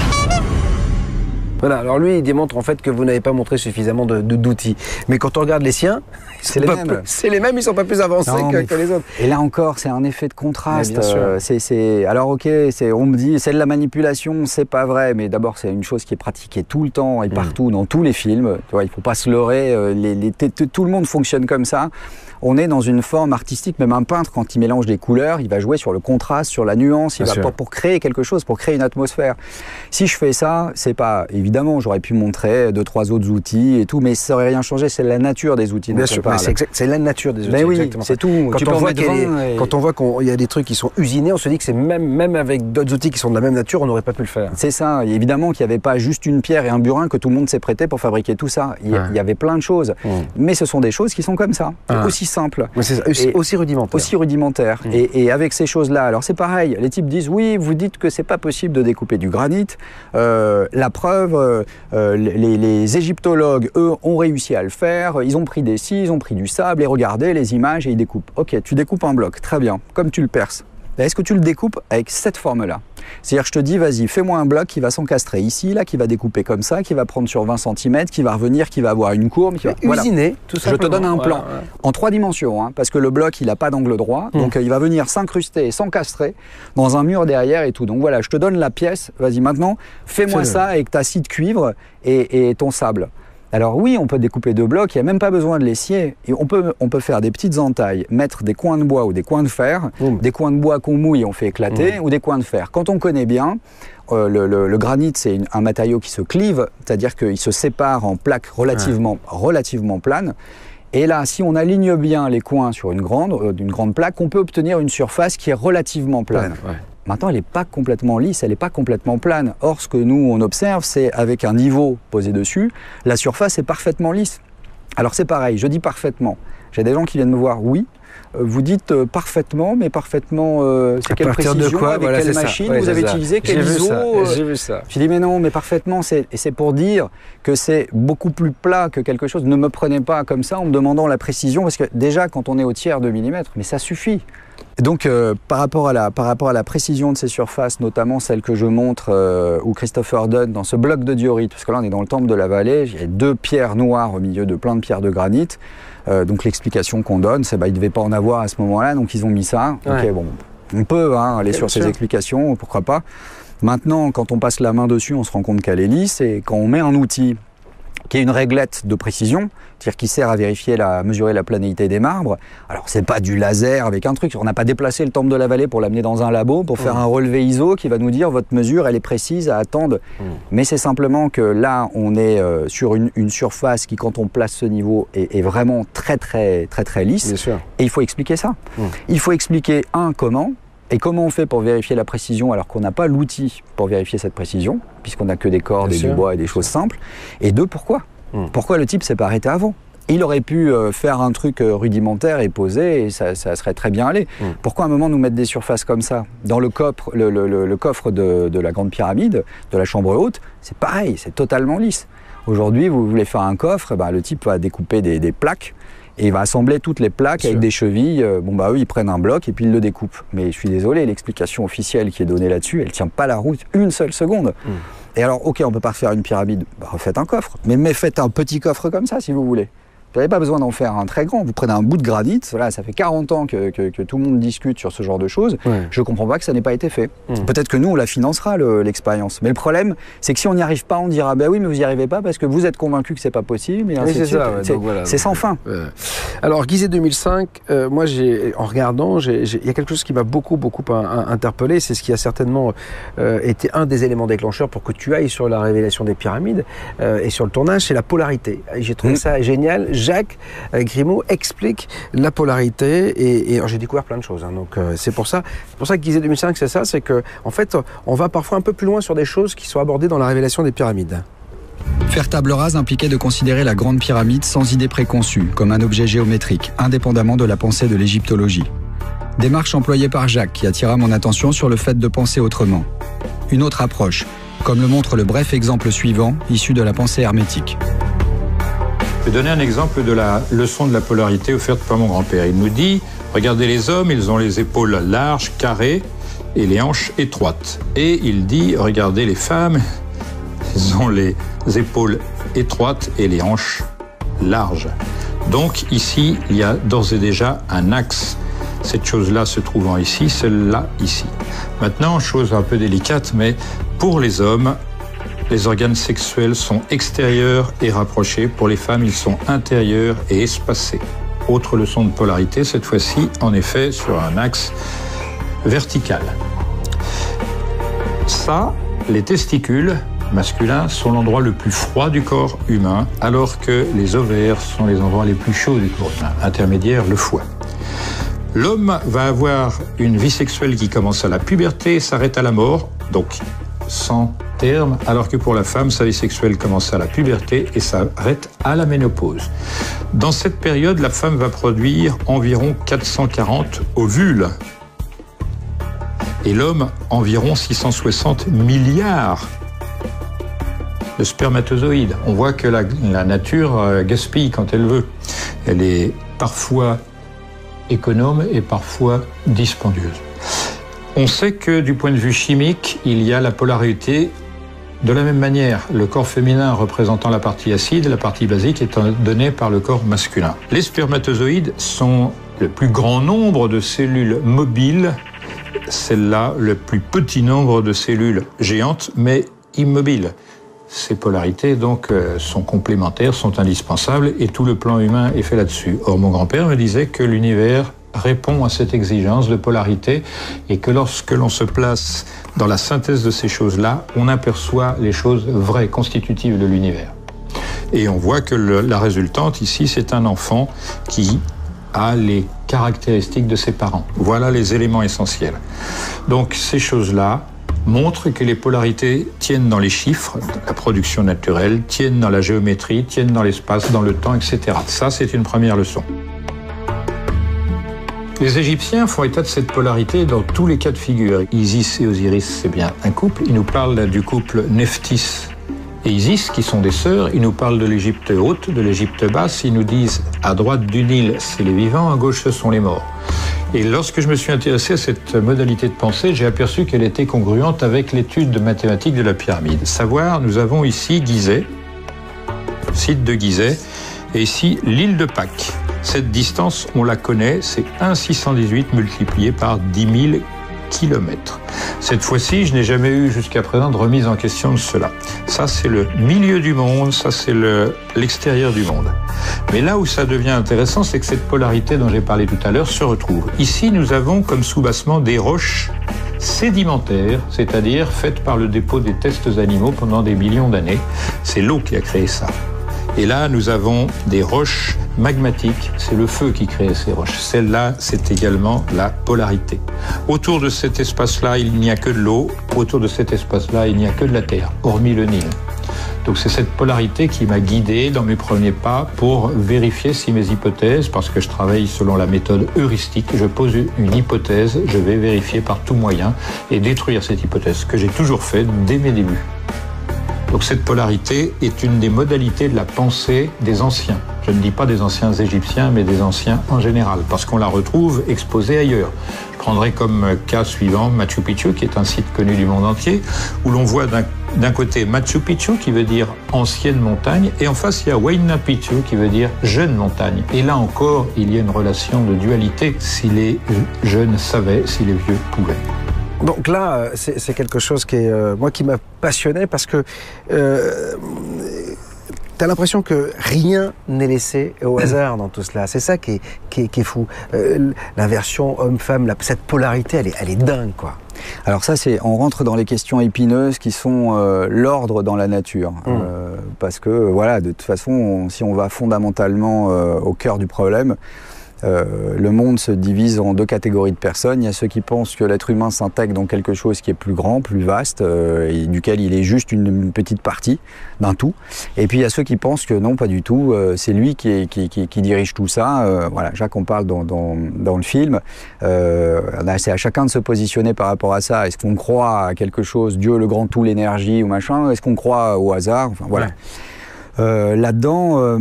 Voilà, alors lui, il démontre en fait que vous n'avez pas montré suffisamment d'outils. Mais quand on regarde les siens, c'est les mêmes. C'est les mêmes, ils ne sont pas plus avancés que les autres. Et là encore, c'est un effet de contraste. Bien sûr. Alors ok, on me dit c'est de la manipulation, c'est pas vrai, mais d'abord c'est une chose qui est pratiquée tout le temps et partout, dans tous les films. Tu vois, il ne faut pas se leurrer, tout le monde fonctionne comme ça. On est dans une forme artistique, même un peintre, quand il mélange des couleurs, il va jouer sur le contraste, sur la nuance, pour créer quelque chose, pour créer une atmosphère. Si je fais ça, c'est pas... Évidemment, j'aurais pu montrer 2-3 autres outils et tout, mais ça n'aurait rien changé, c'est la nature des outils. Bien sûr, c'est la nature des outils. Ben oui, c'est tout. Quand on voit qu'il y a des trucs qui sont usinés, on se dit que c'est même avec d'autres outils qui sont de la même nature, on n'aurait pas pu le faire. C'est ça. Et évidemment qu'il n'y avait pas juste une pierre et un burin que tout le monde s'est prêté pour fabriquer tout ça. Il y avait plein de choses. Mais ce sont des choses qui sont comme ça, aussi simples. Aussi rudimentaires. Aussi rudimentaires. Et avec ces choses-là, alors c'est pareil, les types disent oui, vous dites que c'est pas possible de découper du granit. La preuve, les égyptologues, eux, ont réussi à le faire. Ils ont pris des scies, ils ont pris du sable et regardez les images et ils découpent. Ok, tu découpes un bloc, très bien, comme tu le perces. Est-ce que tu le découpes avec cette forme-là? C'est-à-dire, je te dis, vas-y, fais-moi un bloc qui va s'encastrer ici, là, qui va découper comme ça, qui va prendre sur 20 cm, qui va revenir, qui va avoir une courbe. Qui va... Usiner, tout simplement. Je te donne un plan en 3 dimensions, hein, parce que le bloc, il n'a pas d'angle droit, donc il va venir s'incruster et s'encastrer dans un mur derrière et tout. Donc voilà, je te donne la pièce, vas-y, maintenant, fais-moi ça avec ta scie de cuivre et ton sable. Alors oui, on peut découper 2 blocs, il n'y a même pas besoin de les scier. Et on peut faire des petites entailles, mettre des coins de bois ou des coins de fer, des coins de bois qu'on mouille et on fait éclater, ou des coins de fer. Quand on connaît bien, le granit, c'est un matériau qui se clive, c'est-à-dire qu'il se sépare en plaques relativement planes. Et là, si on aligne bien les coins sur une grande plaque, on peut obtenir une surface qui est relativement plane. Maintenant, elle n'est pas complètement lisse, elle n'est pas complètement plane. Or, ce que nous, on observe, c'est avec un niveau posé dessus, la surface est parfaitement lisse. Alors, c'est pareil, je dis parfaitement. J'ai des gens qui viennent me voir, oui, vous dites parfaitement, mais parfaitement, c'est quelle précision, avec quelle machine vous avez utilisé, quel ISO. J'ai vu ça. Je dis, mais non, mais parfaitement, c'est pour dire que c'est beaucoup plus plat que quelque chose. Ne me prenez pas comme ça en me demandant la précision, parce que déjà, quand on est au tiers de millimètre, mais ça suffit. Donc, par rapport à la précision de ces surfaces, notamment celle que je montre, où Christopher Dunn, dans ce bloc de diorite, parce que là on est dans le temple de la vallée, il y a 2 pierres noires au milieu de plein de pierres de granit. Donc l'explication qu'on donne, c'est il ne devait pas en avoir à ce moment-là, donc ils ont mis ça. Ok, bon, on peut aller sur ces explications, pourquoi pas. Maintenant, quand on passe la main dessus, on se rend compte qu'elle est lisse, et quand on met un outil qui est une réglette de précision, c'est-à-dire qui sert à vérifier, à mesurer la planéité des marbres. Alors, c'est pas du laser avec un truc. On n'a pas déplacé le temple de la vallée pour l'amener dans un labo, pour faire un relevé ISO qui va nous dire votre mesure, elle est précise à attendre. Mais c'est simplement que là, on est sur une surface qui, quand on place ce niveau, est vraiment très lisse. Bien sûr. Et il faut expliquer ça. Il faut expliquer, comment. Et comment on fait pour vérifier la précision alors qu'on n'a pas l'outil pour vérifier cette précision, puisqu'on n'a que des cordes et du bois et des choses simples. Et 2, pourquoi ? Pourquoi le type s'est pas arrêté avant ? Il aurait pu faire un truc rudimentaire et poser, et ça serait très bien allé. Pourquoi à un moment nous mettre des surfaces comme ça ? Dans le coffre de la Grande Pyramide, de la chambre haute, c'est pareil, c'est totalement lisse. Aujourd'hui, vous voulez faire un coffre, le type va découper des plaques, et il va assembler toutes les plaques avec des chevilles. Eux, ils prennent un bloc et puis ils le découpent. Mais je suis désolé, l'explication officielle qui est donnée là-dessus, elle ne tient pas la route une seule seconde. Et alors, ok, on ne peut pas refaire une pyramide, refaites un coffre. Mais faites un petit coffre comme ça, si vous voulez. Vous n'avez pas besoin d'en faire un très grand. Vous prenez un bout de granit, voilà, ça fait 40 ans que tout le monde discute sur ce genre de choses. Je ne comprends pas que ça n'ait pas été fait. Peut-être que nous, on la financera, l'expérience. Mais le problème, c'est que si on n'y arrive pas, on dira oui, mais vous n'y arrivez pas parce que vous êtes convaincu que ce n'est pas possible. C'est sans fin. Alors, Gizeh 2005, moi, en regardant, il y a quelque chose qui m'a beaucoup interpellé. C'est ce qui a certainement été un des éléments déclencheurs pour que tu ailles sur la révélation des pyramides et sur le tournage, c'est la polarité. J'ai trouvé ça génial. Jacques Grimaud explique la polarité et j'ai découvert plein de choses. Donc c'est pour ça que Gizeh 2005, c'est ça, c'est que en fait, on va parfois un peu plus loin sur des choses qui sont abordées dans la révélation des pyramides. Faire table rase impliquait de considérer la Grande Pyramide sans idée préconçue, comme un objet géométrique, indépendamment de la pensée de l'égyptologie. Démarche employée par Jacques qui attira mon attention sur le fait de penser autrement. Une autre approche, comme le montre le bref exemple suivant, issu de la pensée hermétique. Je vais donner un exemple de la leçon de la polarité offerte par mon grand-père. Il nous dit, regardez les hommes, ils ont les épaules larges, carrées, et les hanches étroites. Et il dit, regardez les femmes, ils ont les épaules étroites et les hanches larges. Donc ici, il y a d'ores et déjà un axe. Cette chose-là se trouvant ici, celle-là ici. Maintenant, chose un peu délicate, mais pour les hommes, les organes sexuels sont extérieurs et rapprochés. Pour les femmes, ils sont intérieurs et espacés. Autre leçon de polarité, cette fois-ci, en effet, sur un axe vertical. Ça, les testicules masculins sont l'endroit le plus froid du corps humain, alors que les ovaires sont les endroits les plus chauds du corps humain. Intermédiaire, le foie. L'homme va avoir une vie sexuelle qui commence à la puberté et s'arrête à la mort, donc sans terme, alors que pour la femme, sa vie sexuelle commence à la puberté et s'arrête à la ménopause. Dans cette période, la femme va produire environ 440 ovules et l'homme environ 660 milliards de spermatozoïdes. On voit que la nature gaspille quand elle veut. Elle est parfois économe et parfois dispendieuse. On sait que du point de vue chimique, il y a la polarité de la même manière. Le corps féminin représentant la partie acide, la partie basique étant donnée par le corps masculin. Les spermatozoïdes sont le plus grand nombre de cellules mobiles, celle-là le plus petit nombre de cellules géantes mais immobiles. Ces polarités donc sont complémentaires, sont indispensables et tout le plan humain est fait là-dessus. Or mon grand-père me disait que l'univers répond à cette exigence de polarité et que lorsque l'on se place dans la synthèse de ces choses-là, on aperçoit les choses vraies, constitutives de l'univers. Et on voit que la résultante ici, c'est un enfant qui a les caractéristiques de ses parents. Voilà les éléments essentiels. Donc ces choses-là montrent que les polarités tiennent dans les chiffres, la production naturelle, tiennent dans la géométrie, tiennent dans l'espace, dans le temps, etc. Ça, c'est une première leçon. Les Égyptiens font état de cette polarité dans tous les cas de figure. Isis et Osiris, c'est bien un couple. Ils nous parlent du couple Nephthys et Isis, qui sont des sœurs. Ils nous parlent de l'Égypte haute, de l'Égypte basse. Ils nous disent, à droite du Nil, c'est les vivants, à gauche, ce sont les morts. Et lorsque je me suis intéressé à cette modalité de pensée, j'ai aperçu qu'elle était congruente avec l'étude mathématique de la pyramide. Savoir, nous avons ici Gizeh, site de Gizeh, et ici l'île de Pâques. Cette distance, on la connaît, c'est 1,618 multiplié par 10 000 kilomètres. Cette fois-ci, je n'ai jamais eu jusqu'à présent de remise en question de cela. Ça, c'est le milieu du monde, ça, c'est l'extérieur du monde. Mais là où ça devient intéressant, c'est que cette polarité dont j'ai parlé tout à l'heure se retrouve. Ici, nous avons comme soubassement des roches sédimentaires, c'est-à-dire faites par le dépôt des tests animaux pendant des millions d'années. C'est l'eau qui a créé ça. Et là, nous avons des roches magmatiques. C'est le feu qui crée ces roches. Celle-là, c'est également la polarité. Autour de cet espace-là, il n'y a que de l'eau. Autour de cet espace-là, il n'y a que de la terre, hormis le Nil. Donc c'est cette polarité qui m'a guidé dans mes premiers pas pour vérifier si mes hypothèses, parce que je travaille selon la méthode heuristique, je pose une hypothèse, je vais vérifier par tout moyen et détruire cette hypothèse, ce que j'ai toujours fait dès mes débuts. Donc cette polarité est une des modalités de la pensée des anciens. Je ne dis pas des anciens égyptiens, mais des anciens en général, parce qu'on la retrouve exposée ailleurs. Je prendrai comme cas suivant Machu Picchu, qui est un site connu du monde entier, où l'on voit d'un côté Machu Picchu, qui veut dire ancienne montagne, et en face il y a Huayna Picchu, qui veut dire jeune montagne. Et là encore, il y a une relation de dualité, si les jeunes savaient, si les vieux pouvaient. Donc là, c'est quelque chose qui est, moi, qui m'a passionné parce que t'as l'impression que rien n'est laissé au hasard dans tout cela. C'est ça qui est fou. L'inversion homme-femme, cette polarité, elle est dingue, quoi. Alors ça, on rentre dans les questions épineuses qui sont l'ordre dans la nature. Parce que, voilà, de toute façon, si on va fondamentalement au cœur du problème, le monde se divise en deux catégories de personnes. Il y a ceux qui pensent que l'être humain s'intègre dans quelque chose qui est plus grand, plus vaste, et duquel il est juste une petite partie d'un tout. Et puis il y a ceux qui pensent que non, pas du tout, c'est lui qui dirige tout ça. Voilà, Jacques en parle dans le film. C'est à chacun de se positionner par rapport à ça. Est-ce qu'on croit à quelque chose, Dieu, le grand tout, l'énergie ou machin? Est-ce qu'on croit au hasard? Enfin, voilà. Ouais. Là-dedans,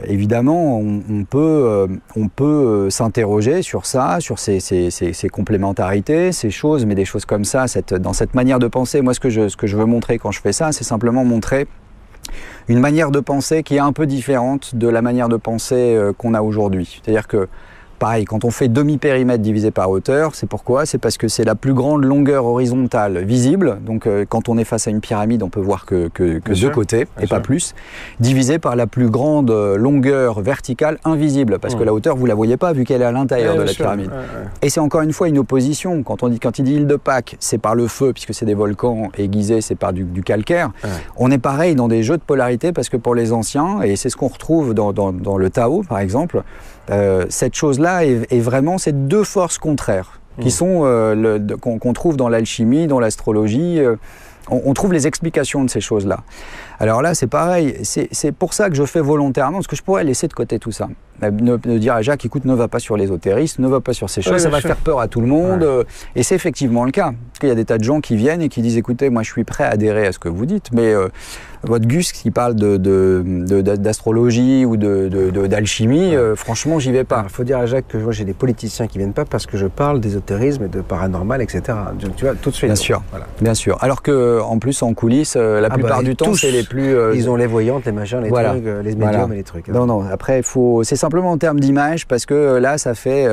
évidemment, on peut s'interroger sur ça, sur ces complémentarités, ces choses, mais des choses comme ça, dans cette manière de penser. Moi, ce que je veux montrer quand je fais ça, c'est simplement montrer une manière de penser qui est un peu différente de la manière de penser qu'on a aujourd'hui. C'est-à-dire que, pareil, quand on fait demi-périmètre divisé par hauteur, c'est pourquoi? C'est parce que c'est la plus grande longueur horizontale visible. Donc quand on est face à une pyramide, on peut voir que deux côtés, et pas plus, divisé par la plus grande longueur verticale invisible. Parce que la hauteur, vous ne la voyez pas vu qu'elle est à l'intérieur de la pyramide. Et c'est encore une fois une opposition. Quand il dit île de Pâques, c'est par le feu, puisque c'est des volcans, et Gizeh, c'est par du calcaire. On est pareil dans des jeux de polarité, parce que pour les anciens, et c'est ce qu'on retrouve dans le Tao, par exemple, cette chose-là est vraiment ces deux forces contraires qui sont qu'on trouve dans l'alchimie, dans l'astrologie. On trouve les explications de ces choses-là. Alors là, c'est pareil. C'est pour ça que je fais volontairement, parce que je pourrais laisser de côté tout ça. Ne dire à Jacques, écoute, ne va pas sur l'ésotérisme, ne va pas sur ces choses, ça va faire peur à tout le monde. Et c'est effectivement le cas. Parce qu'il y a des tas de gens qui viennent et qui disent, écoutez, moi je suis prêt à adhérer à ce que vous dites, mais votre Gus qui parle d'astrologie ou d'alchimie, franchement, j'y vais pas. Il faut dire à Jacques que moi j'ai des politiciens qui viennent pas parce que je parle d'ésotérisme et de paranormal, etc. Tu vois, tout de suite. Bien sûr, voilà. Bien sûr. Alors que en plus en coulisses, la plupart du temps, c'est les plus. Ils ont les voyantes, les machins, les trucs, les médiums et les trucs. Non. Après, c'est simplement en termes d'image parce que là, ça fait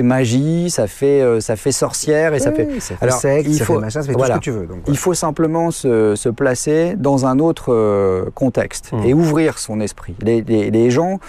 magie, ça fait sorcière et ça fait. Alors, secte, ça fait machin, ça fait tout ce que tu veux. Donc, il faut simplement se placer dans un autre contexte et ouvrir son esprit. Les gens,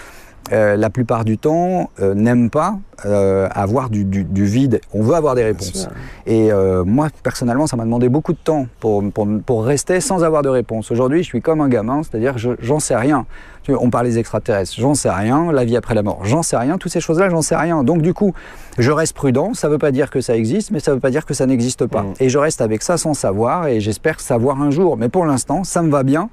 la plupart du temps, n'aiment pas avoir du vide. On veut avoir des réponses. Et moi, personnellement, ça m'a demandé beaucoup de temps pour rester sans avoir de réponse. Aujourd'hui, je suis comme un gamin, c'est-à-dire que j'en sais rien. On parle des extraterrestres, j'en sais rien. La vie après la mort, j'en sais rien. Toutes ces choses-là, j'en sais rien. Donc du coup, je reste prudent. Ça ne veut pas dire que ça existe, mais ça ne veut pas dire que ça n'existe pas. Et je reste avec ça sans savoir, et j'espère savoir un jour. Mais pour l'instant, ça me va bien,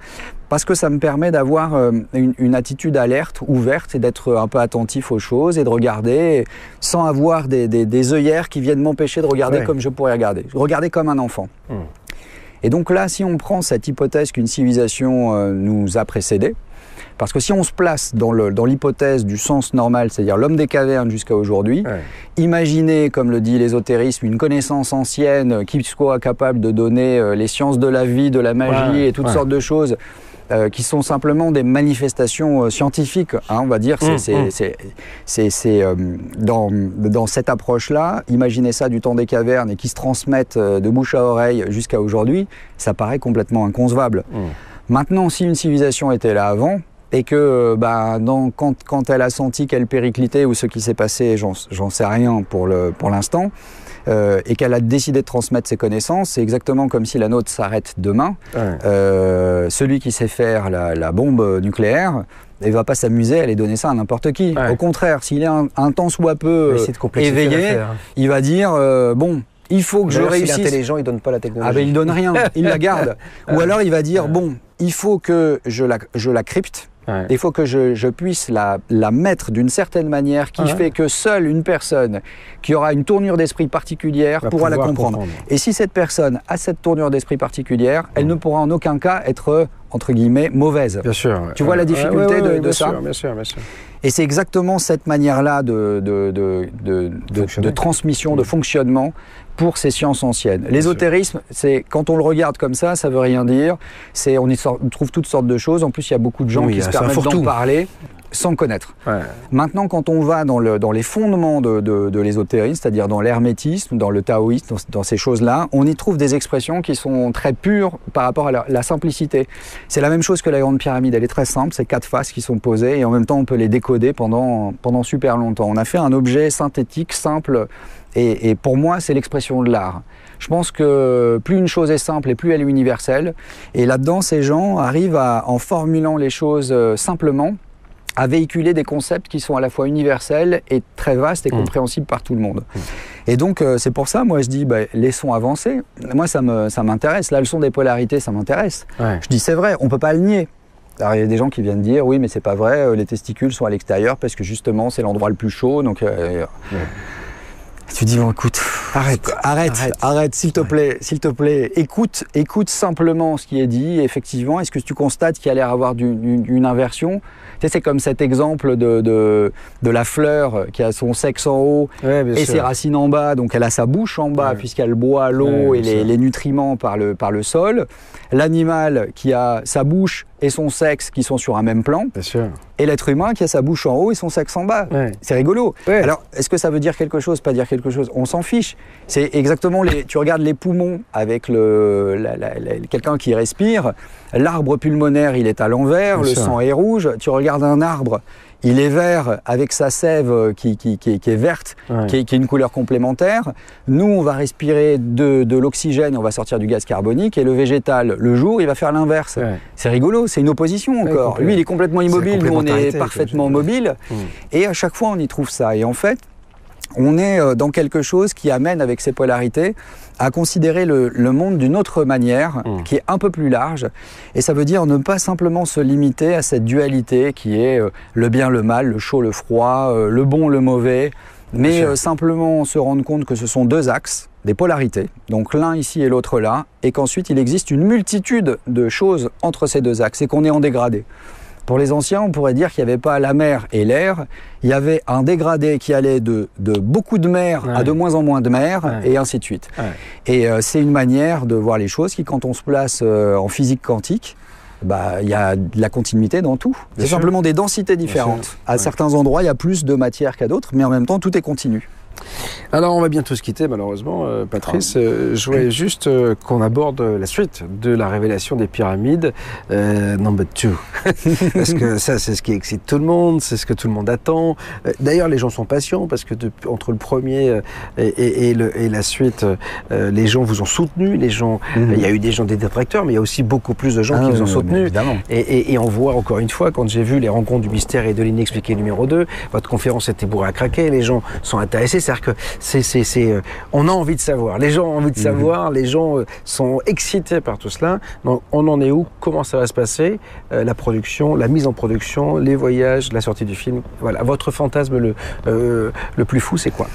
parce que ça me permet d'avoir une attitude alerte, ouverte, et d'être un peu attentif aux choses, et de regarder sans avoir des œillères qui viennent m'empêcher de regarder comme je pourrais regarder. Regarder comme un enfant. Et donc là, si on prend cette hypothèse qu'une civilisation nous a précédés, parce que si on se place dans l'hypothèse du sens normal, c'est-à-dire l'homme des cavernes jusqu'à aujourd'hui, imaginez, comme le dit l'ésotérisme, une connaissance ancienne qui soit capable de donner les sciences de la vie, de la magie et toutes sortes de choses qui sont simplement des manifestations scientifiques, hein, on va dire. Dans cette approche-là, imaginez ça du temps des cavernes et qui se transmettent de bouche à oreille jusqu'à aujourd'hui, ça paraît complètement inconcevable. Maintenant, si une civilisation était là avant, et que quand elle a senti qu'elle périclitait ou ce qui s'est passé, j'en sais rien pour l'instant, et qu'elle a décidé de transmettre ses connaissances, c'est exactement comme si la nôtre s'arrête demain. Celui qui sait faire la bombe nucléaire, il ne va pas s'amuser à aller donner ça à n'importe qui. Au contraire, s'il est un tant soit peu éveillé, il va dire bon, il faut que je réussisse. S'il est intelligent, il ne donne pas la technologie. Ah ben il donne rien, il la garde. Ou alors il va dire bon, il faut que je la crypte. Il faut que je puisse la mettre d'une certaine manière qui fait que seule une personne qui aura une tournure d'esprit particulière pourra la comprendre. Et si cette personne a cette tournure d'esprit particulière, elle ne pourra en aucun cas être, entre guillemets, mauvaise. Bien sûr. Tu vois la difficulté de ça ? Bien sûr. Et c'est exactement cette manière-là de transmission, de fonctionnement pour ces sciences anciennes. L'ésotérisme, c'est quand on le regarde comme ça veut rien dire. On y trouve toutes sortes de choses. En plus, il y a beaucoup de gens qui se permettent d'en parler sans connaître. Maintenant, quand on va dans les fondements de l'ésotérisme, c'est-à-dire dans l'hermétisme, dans le taoïsme, dans ces choses-là, on y trouve des expressions qui sont très pures par rapport à la simplicité. C'est la même chose que la Grande Pyramide. Elle est très simple, c'est 4 faces qui sont posées et en même temps, on peut les décoder pendant super longtemps. On a fait un objet synthétique, simple, et pour moi, c'est l'expression de l'art. Je pense que plus une chose est simple et plus elle est universelle. Et là-dedans, ces gens arrivent en formulant les choses simplement, à véhiculer des concepts qui sont à la fois universels et très vastes et compréhensibles par tout le monde. Et donc, c'est pour ça, moi, je dis, laissons avancer. Moi, ça m'intéresse. La leçon des polarités, ça m'intéresse. Je dis, c'est vrai, on ne peut pas le nier. Alors, il y a des gens qui viennent dire, oui, mais c'est pas vrai, les testicules sont à l'extérieur parce que justement, c'est l'endroit le plus chaud. Donc, tu dis, bon, écoute, arrête, s'il te plaît, écoute simplement ce qui est dit. Effectivement, est-ce que tu constates qu'il y a l'air d'avoir une inversion ? Tu sais, c'est comme cet exemple de la fleur qui a son sexe en haut et ses racines en bas, donc elle a sa bouche en bas puisqu'elle boit l'eau et les nutriments par le sol. L'animal qui a sa bouche et son sexe qui sont sur un même plan. Bien sûr. Et l'être humain qui a sa bouche en haut et son sexe en bas. C'est rigolo. Alors, est-ce que ça veut dire quelque chose, pas dire quelque chose ? On s'en fiche. C'est exactement tu regardes les poumons avec quelqu'un qui respire. L'arbre pulmonaire, il est à l'envers, le sang est rouge. Tu regardes un arbre, il est vert avec sa sève qui est verte, qui est une couleur complémentaire. Nous, on va respirer de l'oxygène, on va sortir du gaz carbonique, et le végétal, le jour, il va faire l'inverse. C'est rigolo, c'est une opposition encore. Lui, il est complètement immobile, nous, on est parfaitement mobile. Et à chaque fois, on y trouve ça. Et en fait, on est dans quelque chose qui amène, avec ces polarités, à considérer le monde d'une autre manière, qui est un peu plus large. Et ça veut dire ne pas simplement se limiter à cette dualité qui est le bien, le mal, le chaud, le froid, le bon, le mauvais, mais simplement se rendre compte que ce sont deux axes, des polarités, donc l'un ici et l'autre là, et qu'ensuite il existe une multitude de choses entre ces deux axes et qu'on est en dégradé. Pour les anciens, on pourrait dire qu'il n'y avait pas la mer et l'air, il y avait un dégradé qui allait de beaucoup de mer à de moins en moins de mer, et ainsi de suite. Et c'est une manière de voir les choses qui, quand on se place en physique quantique, il y a de la continuité dans tout. C'est simplement des densités différentes. À certains endroits, il y a plus de matière qu'à d'autres, mais en même temps, tout est continu. Alors, on va bientôt se quitter, malheureusement, Patrice. Je voulais juste qu'on aborde la suite de la révélation des pyramides, number 2. Parce que ça, c'est ce qui excite tout le monde, c'est ce que tout le monde attend. D'ailleurs, les gens sont patients, parce que entre le premier et la suite, les gens vous ont soutenu. Les gens, il y a eu des détracteurs, mais il y a aussi beaucoup plus de gens qui vous ont soutenu. Et on voit, encore une fois, quand j'ai vu les rencontres du mystère et de l'inexpliqué numéro 2, votre conférence était bourrée à craquer, les gens sont intéressés. C'est-à-dire que on a envie de savoir. Les gens ont envie de savoir. Les gens sont excités par tout cela. Donc, on en est où? Comment ça va se passer? La production, la mise en production, les voyages, la sortie du film. Voilà. Votre fantasme le plus fou, c'est quoi?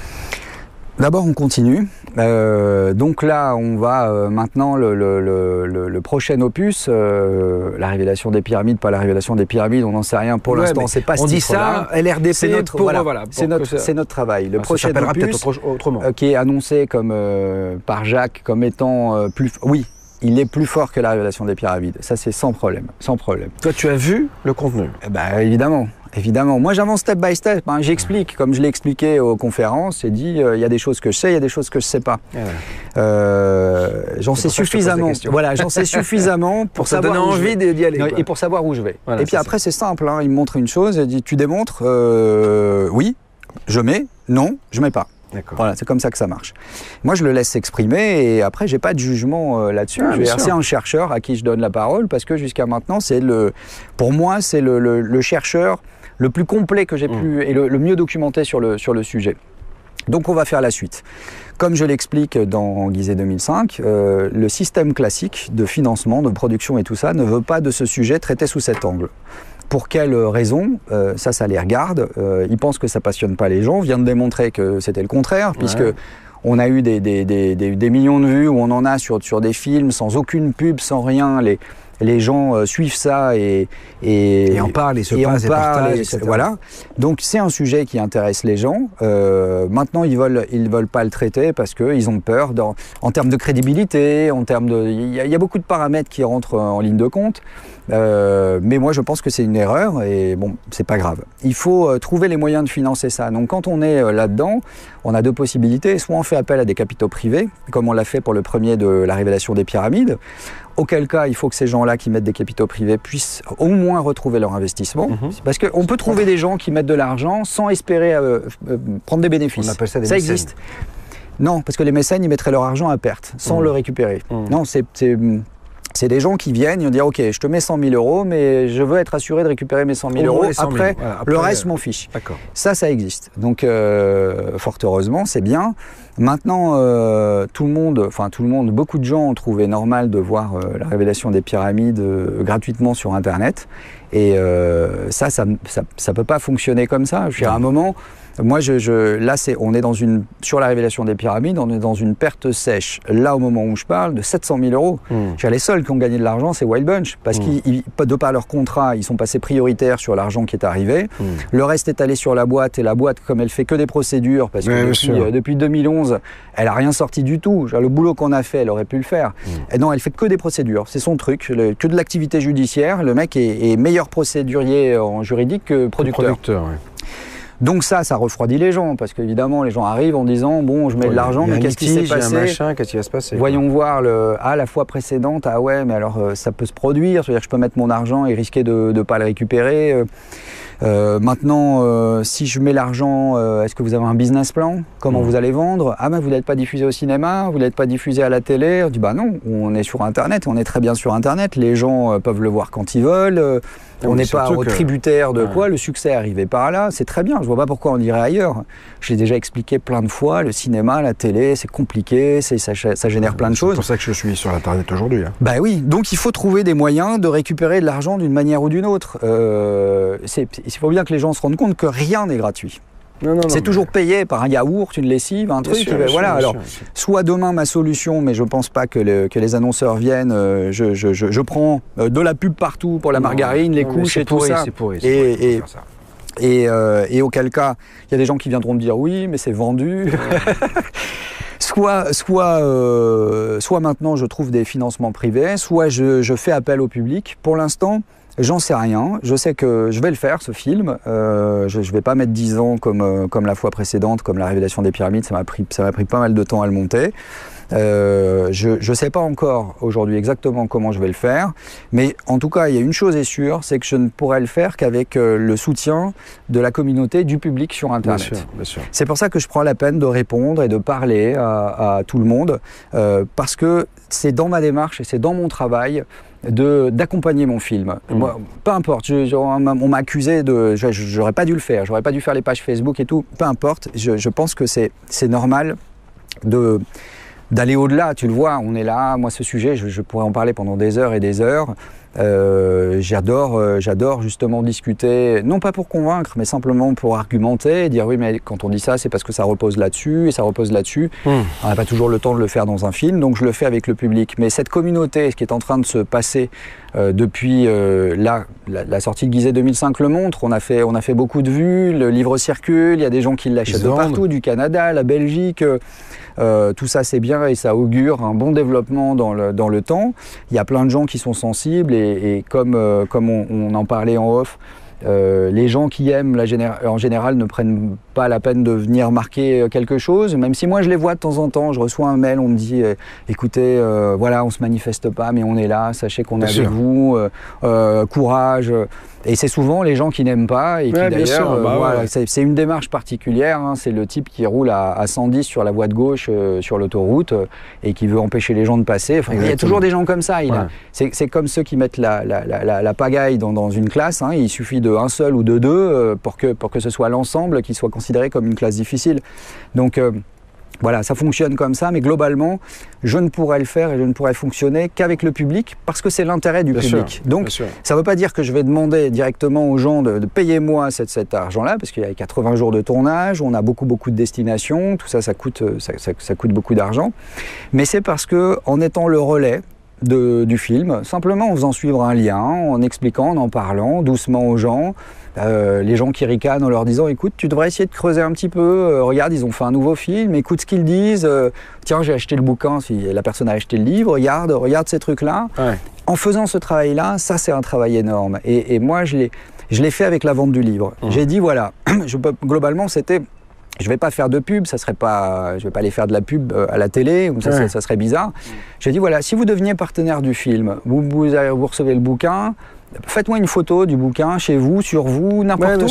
D'abord, on continue. Donc là, on va maintenant le prochain opus, la révélation des pyramides, pas la révélation des pyramides, on n'en sait rien pour l'instant. C'est pas on dit ça, LRDP, c'est notre travail. Le prochain opus, autrement. Qui est annoncé comme par Jacques comme étant plus. Oui. Il est plus fort que la révélation des pyramides. Ça, c'est sans problème. Toi, tu as vu le contenu? Évidemment. Moi, j'avance step by step. J'explique, comme je l'ai expliqué aux conférences, et dit, il y a des choses que je sais, il y a des choses que je ne sais pas. J'en sais suffisamment. Voilà, j'en sais suffisamment pour savoir donner envie d'y aller. Et pour savoir où je vais. Voilà, et puis après, c'est simple. Il me montre une chose, il dit, tu démontres, oui, je mets, non, je mets pas. Voilà, c'est comme ça que ça marche. Moi, je le laisse s'exprimer et après, j'ai pas de jugement là-dessus. C'est un chercheur à qui je donne la parole parce que jusqu'à maintenant, pour moi, c'est le chercheur le plus complet que j'ai pu et le mieux documenté sur le sujet. Donc, on va faire la suite. Comme je l'explique dans Gizeh 2005, le système classique de financement, de production et tout ça ne veut pas de ce sujet traité sous cet angle. Pour quelles raisons? Ça les regarde. Ils pensent que ça passionne pas les gens. On vient de démontrer que c'était le contraire, puisque on a eu des millions de vues où on en a sur des films sans aucune pub, sans rien. Les gens suivent ça et en parlent, et se partagent, etc. Voilà. Donc c'est un sujet qui intéresse les gens. Maintenant, ils veulent pas le traiter parce qu'ils ont peur en termes de crédibilité, il y a beaucoup de paramètres qui rentrent en ligne de compte. Mais moi, je pense que c'est une erreur et bon, c'est pas grave. Il faut trouver les moyens de financer ça. Donc quand on est là-dedans, on a deux possibilités. Soit on fait appel à des capitaux privés, comme on l'a fait pour le premier de la révélation des pyramides. Auquel cas, il faut que ces gens-là qui mettent des capitaux privés puissent au moins retrouver leur investissement. Parce qu'on peut trouver des gens qui mettent de l'argent sans espérer prendre des bénéfices. On appelle ça des mécènes. Ça existe. Non, parce que les mécènes, ils mettraient leur argent à perte, sans le récupérer. Non, c'est des gens qui viennent, ils vont dire « Ok, je te mets 100 000 euros, mais je veux être assuré de récupérer mes 100 000 euros. Après, le reste, je m'en fiche. » Ça existe. Donc, fort heureusement, c'est bien. Maintenant, tout le monde, beaucoup de gens ont trouvé normal de voir la révélation des pyramides gratuitement sur Internet. Et ça peut pas fonctionner comme ça. Je veux dire, à un moment, moi, là, on est sur la révélation des pyramides, on est dans une perte sèche. Là, au moment où je parle, de 700 000 euros. Les seuls qui ont gagné de l'argent, c'est Wild Bunch. Parce de par leur contrat, ils sont passés prioritaires sur l'argent qui est arrivé. Le reste est allé sur la boîte. Et la boîte, comme elle fait que des procédures, parce que depuis 2011, elle a rien sorti du tout. Genre, le boulot qu'on a fait, elle aurait pu le faire. Et non, elle fait que des procédures. C'est son truc. Que de l'activité judiciaire. Le mec est meilleur procédurier en juridique que producteur. Donc ça refroidit les gens, parce qu'évidemment, les gens arrivent en disant « Bon, je mets de l'argent, mais qu'est-ce qui s'est passé ? Qu'est-ce qui va se passer ? Voyons voir la fois précédente, ah ouais, mais alors ça peut se produire, c'est-à-dire que je peux mettre mon argent et risquer de ne pas le récupérer. Maintenant, si je mets l'argent, est-ce que vous avez un business plan? Comment vous allez vendre? Ah ben vous n'êtes pas diffusé au cinéma, vous n'êtes pas diffusé à la télé. On dit bah non, on est sur Internet, on est très bien sur Internet. Les gens peuvent le voir quand ils veulent. On n'est pas tributaire de quoi. Le succès est arrivé par là, c'est très bien. Je vois pas pourquoi on irait ailleurs. Je l'ai déjà expliqué plein de fois. Le cinéma, la télé, c'est compliqué, ça génère plein de choses. C'est pour ça que je suis sur Internet aujourd'hui. Bah oui, donc il faut trouver des moyens de récupérer de l'argent d'une manière ou d'une autre. Il faut bien que les gens se rendent compte que rien n'est gratuit. C'est toujours payé par un yaourt, une lessive, un truc. Voilà. Alors, soit demain ma solution, mais je pense pas que les annonceurs viennent. Je prends de la pub partout pour la margarine, les couches et tout ça. Et auquel cas, il y a des gens qui viendront me dire oui, mais c'est vendu. Soit maintenant je trouve des financements privés, soit je fais appel au public. Pour l'instant, j'en sais rien. Je sais que je vais le faire, ce film. Je vais pas mettre 10 ans comme la fois précédente, comme La Révélation des Pyramides. Ça m'a pris pas mal de temps à le monter. Je sais pas encore aujourd'hui exactement comment je vais le faire, mais en tout cas, il y a une chose est sûre, c'est que je ne pourrai le faire qu'avec le soutien de la communauté, du public sur Internet. Bien sûr. C'est pour ça que je prends la peine de répondre et de parler à tout le monde, parce que c'est dans ma démarche et c'est dans mon travail d'accompagner mon film. Moi, peu importe, on m'a accusé j'aurais pas dû le faire, j'aurais pas dû faire les pages Facebook et tout, peu importe, je pense que c'est normal d'aller au-delà, tu le vois, on est là, moi ce sujet, je pourrais en parler pendant des heures et des heures. J'adore justement discuter, non pas pour convaincre, mais simplement pour argumenter et dire oui, mais quand on dit ça, c'est parce que ça repose là-dessus et ça repose là-dessus. On n'a pas toujours le temps de le faire dans un film, donc je le fais avec le public. Mais cette communauté, ce qui est en train de se passer depuis la sortie de Guizet 2005 le montre, on a fait beaucoup de vues, le livre circule, il y a des gens qui l'achètent de partout, du Canada, la Belgique. Tout ça c'est bien et ça augure un bon développement dans le temps. Il y a plein de gens qui sont sensibles et comme on en parlait en off, les gens qui aiment en général ne prennent pas la peine de venir marquer quelque chose, même si moi je les vois de temps en temps, je reçois un mail, on me dit écoutez, voilà, on se manifeste pas mais on est là, sachez qu'on est avec vous, courage. Et c'est souvent les gens qui n'aiment pas et qui d'ailleurs, voilà, c'est une démarche particulière, hein, c'est le type qui roule à 110 sur la voie de gauche sur l'autoroute et qui veut empêcher les gens de passer. Enfin, il y a toujours des gens comme ça. C'est comme ceux qui mettent la pagaille dans une classe, hein, il suffit d'un seul ou de deux pour que ce soit l'ensemble qui soit considéré comme une classe difficile. Donc voilà, ça fonctionne comme ça, mais globalement, je ne pourrais le faire et je ne pourrais fonctionner qu'avec le public parce que c'est l'intérêt du public. Donc, ça ne veut pas dire que je vais demander directement aux gens de payer moi cet argent-là, parce qu'il y a 80 jours de tournage, on a beaucoup de destinations, tout ça, ça coûte beaucoup d'argent. Mais c'est parce que, en étant le relais du film, simplement en faisant suivre un lien, en expliquant, en parlant doucement aux gens, les gens qui ricanent en leur disant écoute, tu devrais essayer de creuser un petit peu, regarde, ils ont fait un nouveau film, écoute ce qu'ils disent, tiens, j'ai acheté le bouquin, si la personne a acheté le livre, regarde ces trucs-là. En faisant ce travail-là, ça c'est un travail énorme. Et moi, je l'ai fait avec la vente du livre. J'ai dit voilà, globalement c'était... Je vais pas faire de pub, je vais pas aller faire de la pub à la télé, ça serait bizarre. J'ai dit voilà, si vous deveniez partenaire du film, vous recevez le bouquin, faites-moi une photo du bouquin chez vous, sur vous, n'importe où.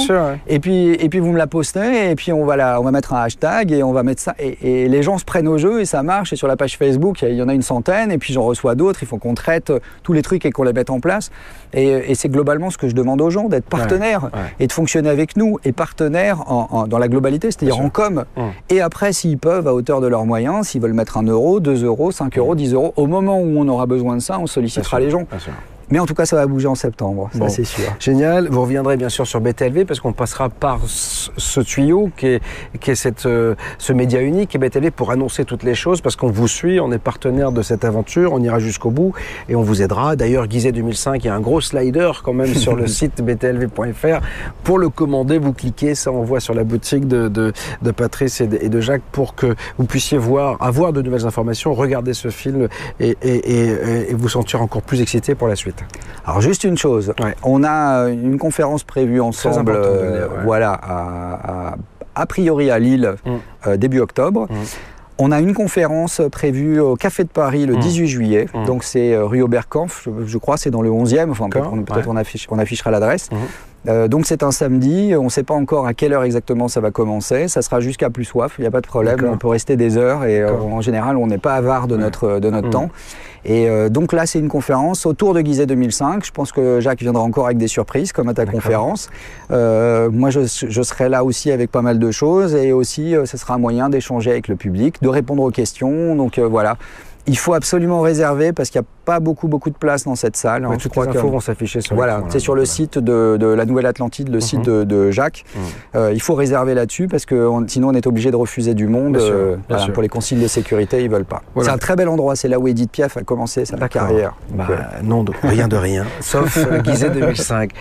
Et puis vous me la postez et puis on va mettre un hashtag et on va mettre ça. Et les gens se prennent au jeu et ça marche. Et sur la page Facebook, il y en a une centaine et puis j'en reçois d'autres. Il faut qu'on traite tous les trucs et qu'on les mette en place. Et c'est globalement ce que je demande aux gens, d'être partenaires et de fonctionner avec nous. Et partenaires dans la globalité, c'est-à-dire en com. Et après, s'ils peuvent, à hauteur de leurs moyens, s'ils veulent mettre 1 euro, 2 euros, 5 euros, 10 euros, au moment où on aura besoin de ça, on sollicitera les gens. Mais en tout cas, ça va bouger en septembre, ça c'est sûr. Génial. Vous reviendrez bien sûr sur BTLV parce qu'on passera par ce tuyau qui est ce média unique qui est BTLV pour annoncer toutes les choses parce qu'on vous suit, on est partenaire de cette aventure, on ira jusqu'au bout et on vous aidera. D'ailleurs, Guizet 2005, il y a un gros slider quand même sur le site btlv.fr. Pour le commander, vous cliquez, ça envoie sur la boutique de Patrice et de Jacques pour que vous puissiez avoir de nouvelles informations, regarder ce film et vous sentir encore plus excité pour la suite. Alors juste une chose, on a une conférence prévue ensemble, voilà, a priori à Lille, début octobre. On a une conférence prévue au Café de Paris le 18 juillet, donc c'est rue Oberkampf, je crois, c'est dans le 11e, enfin peut-être on affichera l'adresse. Donc c'est un samedi, on ne sait pas encore à quelle heure exactement ça va commencer, ça sera jusqu'à plus soif, il n'y a pas de problème, on peut rester des heures et en général on n'est pas avare de notre temps. Et donc là c'est une conférence autour de Guizet 2005, je pense que Jacques viendra encore avec des surprises comme à ta conférence. Moi je serai là aussi avec pas mal de choses et aussi ce sera un moyen d'échanger avec le public, de répondre aux questions, donc voilà. Il faut absolument réserver parce qu'il n'y a pas beaucoup de place dans cette salle. Ouais, toutes les infos vont s'afficher sur Voilà, c'est sur le site de la Nouvelle-Atlantide, le site de Jacques. Il faut réserver là-dessus parce que sinon on est obligé de refuser du monde. Bien sûr. Pour les consignes de sécurité, ils ne veulent pas. Voilà. C'est un très bel endroit, c'est là où Edith Piaf a commencé sa carrière. Non, rien de rien, sauf Gizeh 2005.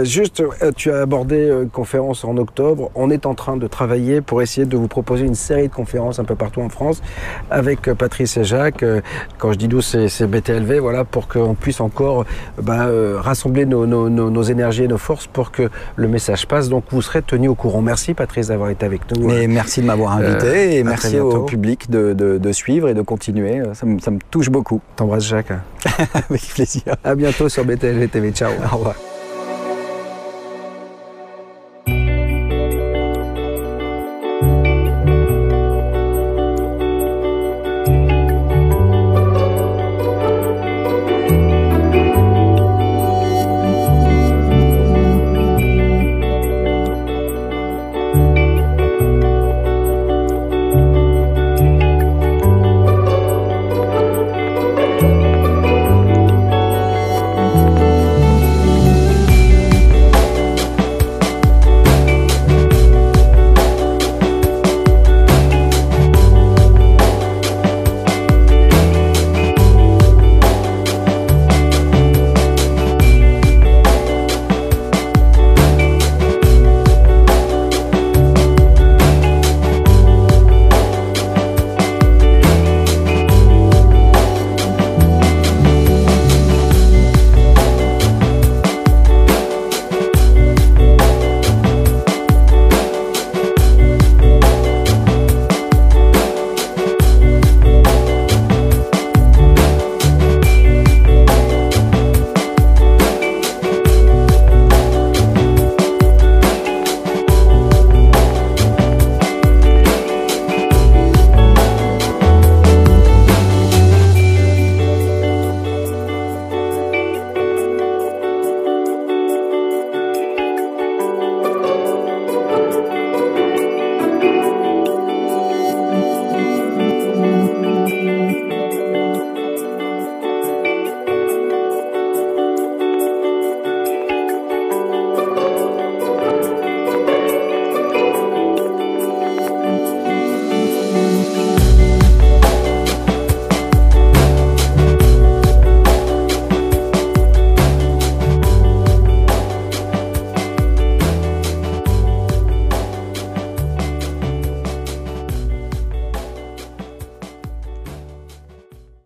Juste, tu as abordé une conférence en octobre. On est en train de travailler pour essayer de vous proposer une série de conférences un peu partout en France avec Patrice et Jacques. Quand je dis nous, c'est BTLV, voilà, pour qu'on puisse encore rassembler nos énergies et nos forces pour que le message passe. Donc vous serez tenus au courant. Merci Patrice d'avoir été avec nous. Mais merci de m'avoir invité et merci au public de suivre et de continuer. Ça me touche beaucoup. T'embrasses Jacques. Avec plaisir. À bientôt sur BTLV TV. Ciao. Au revoir.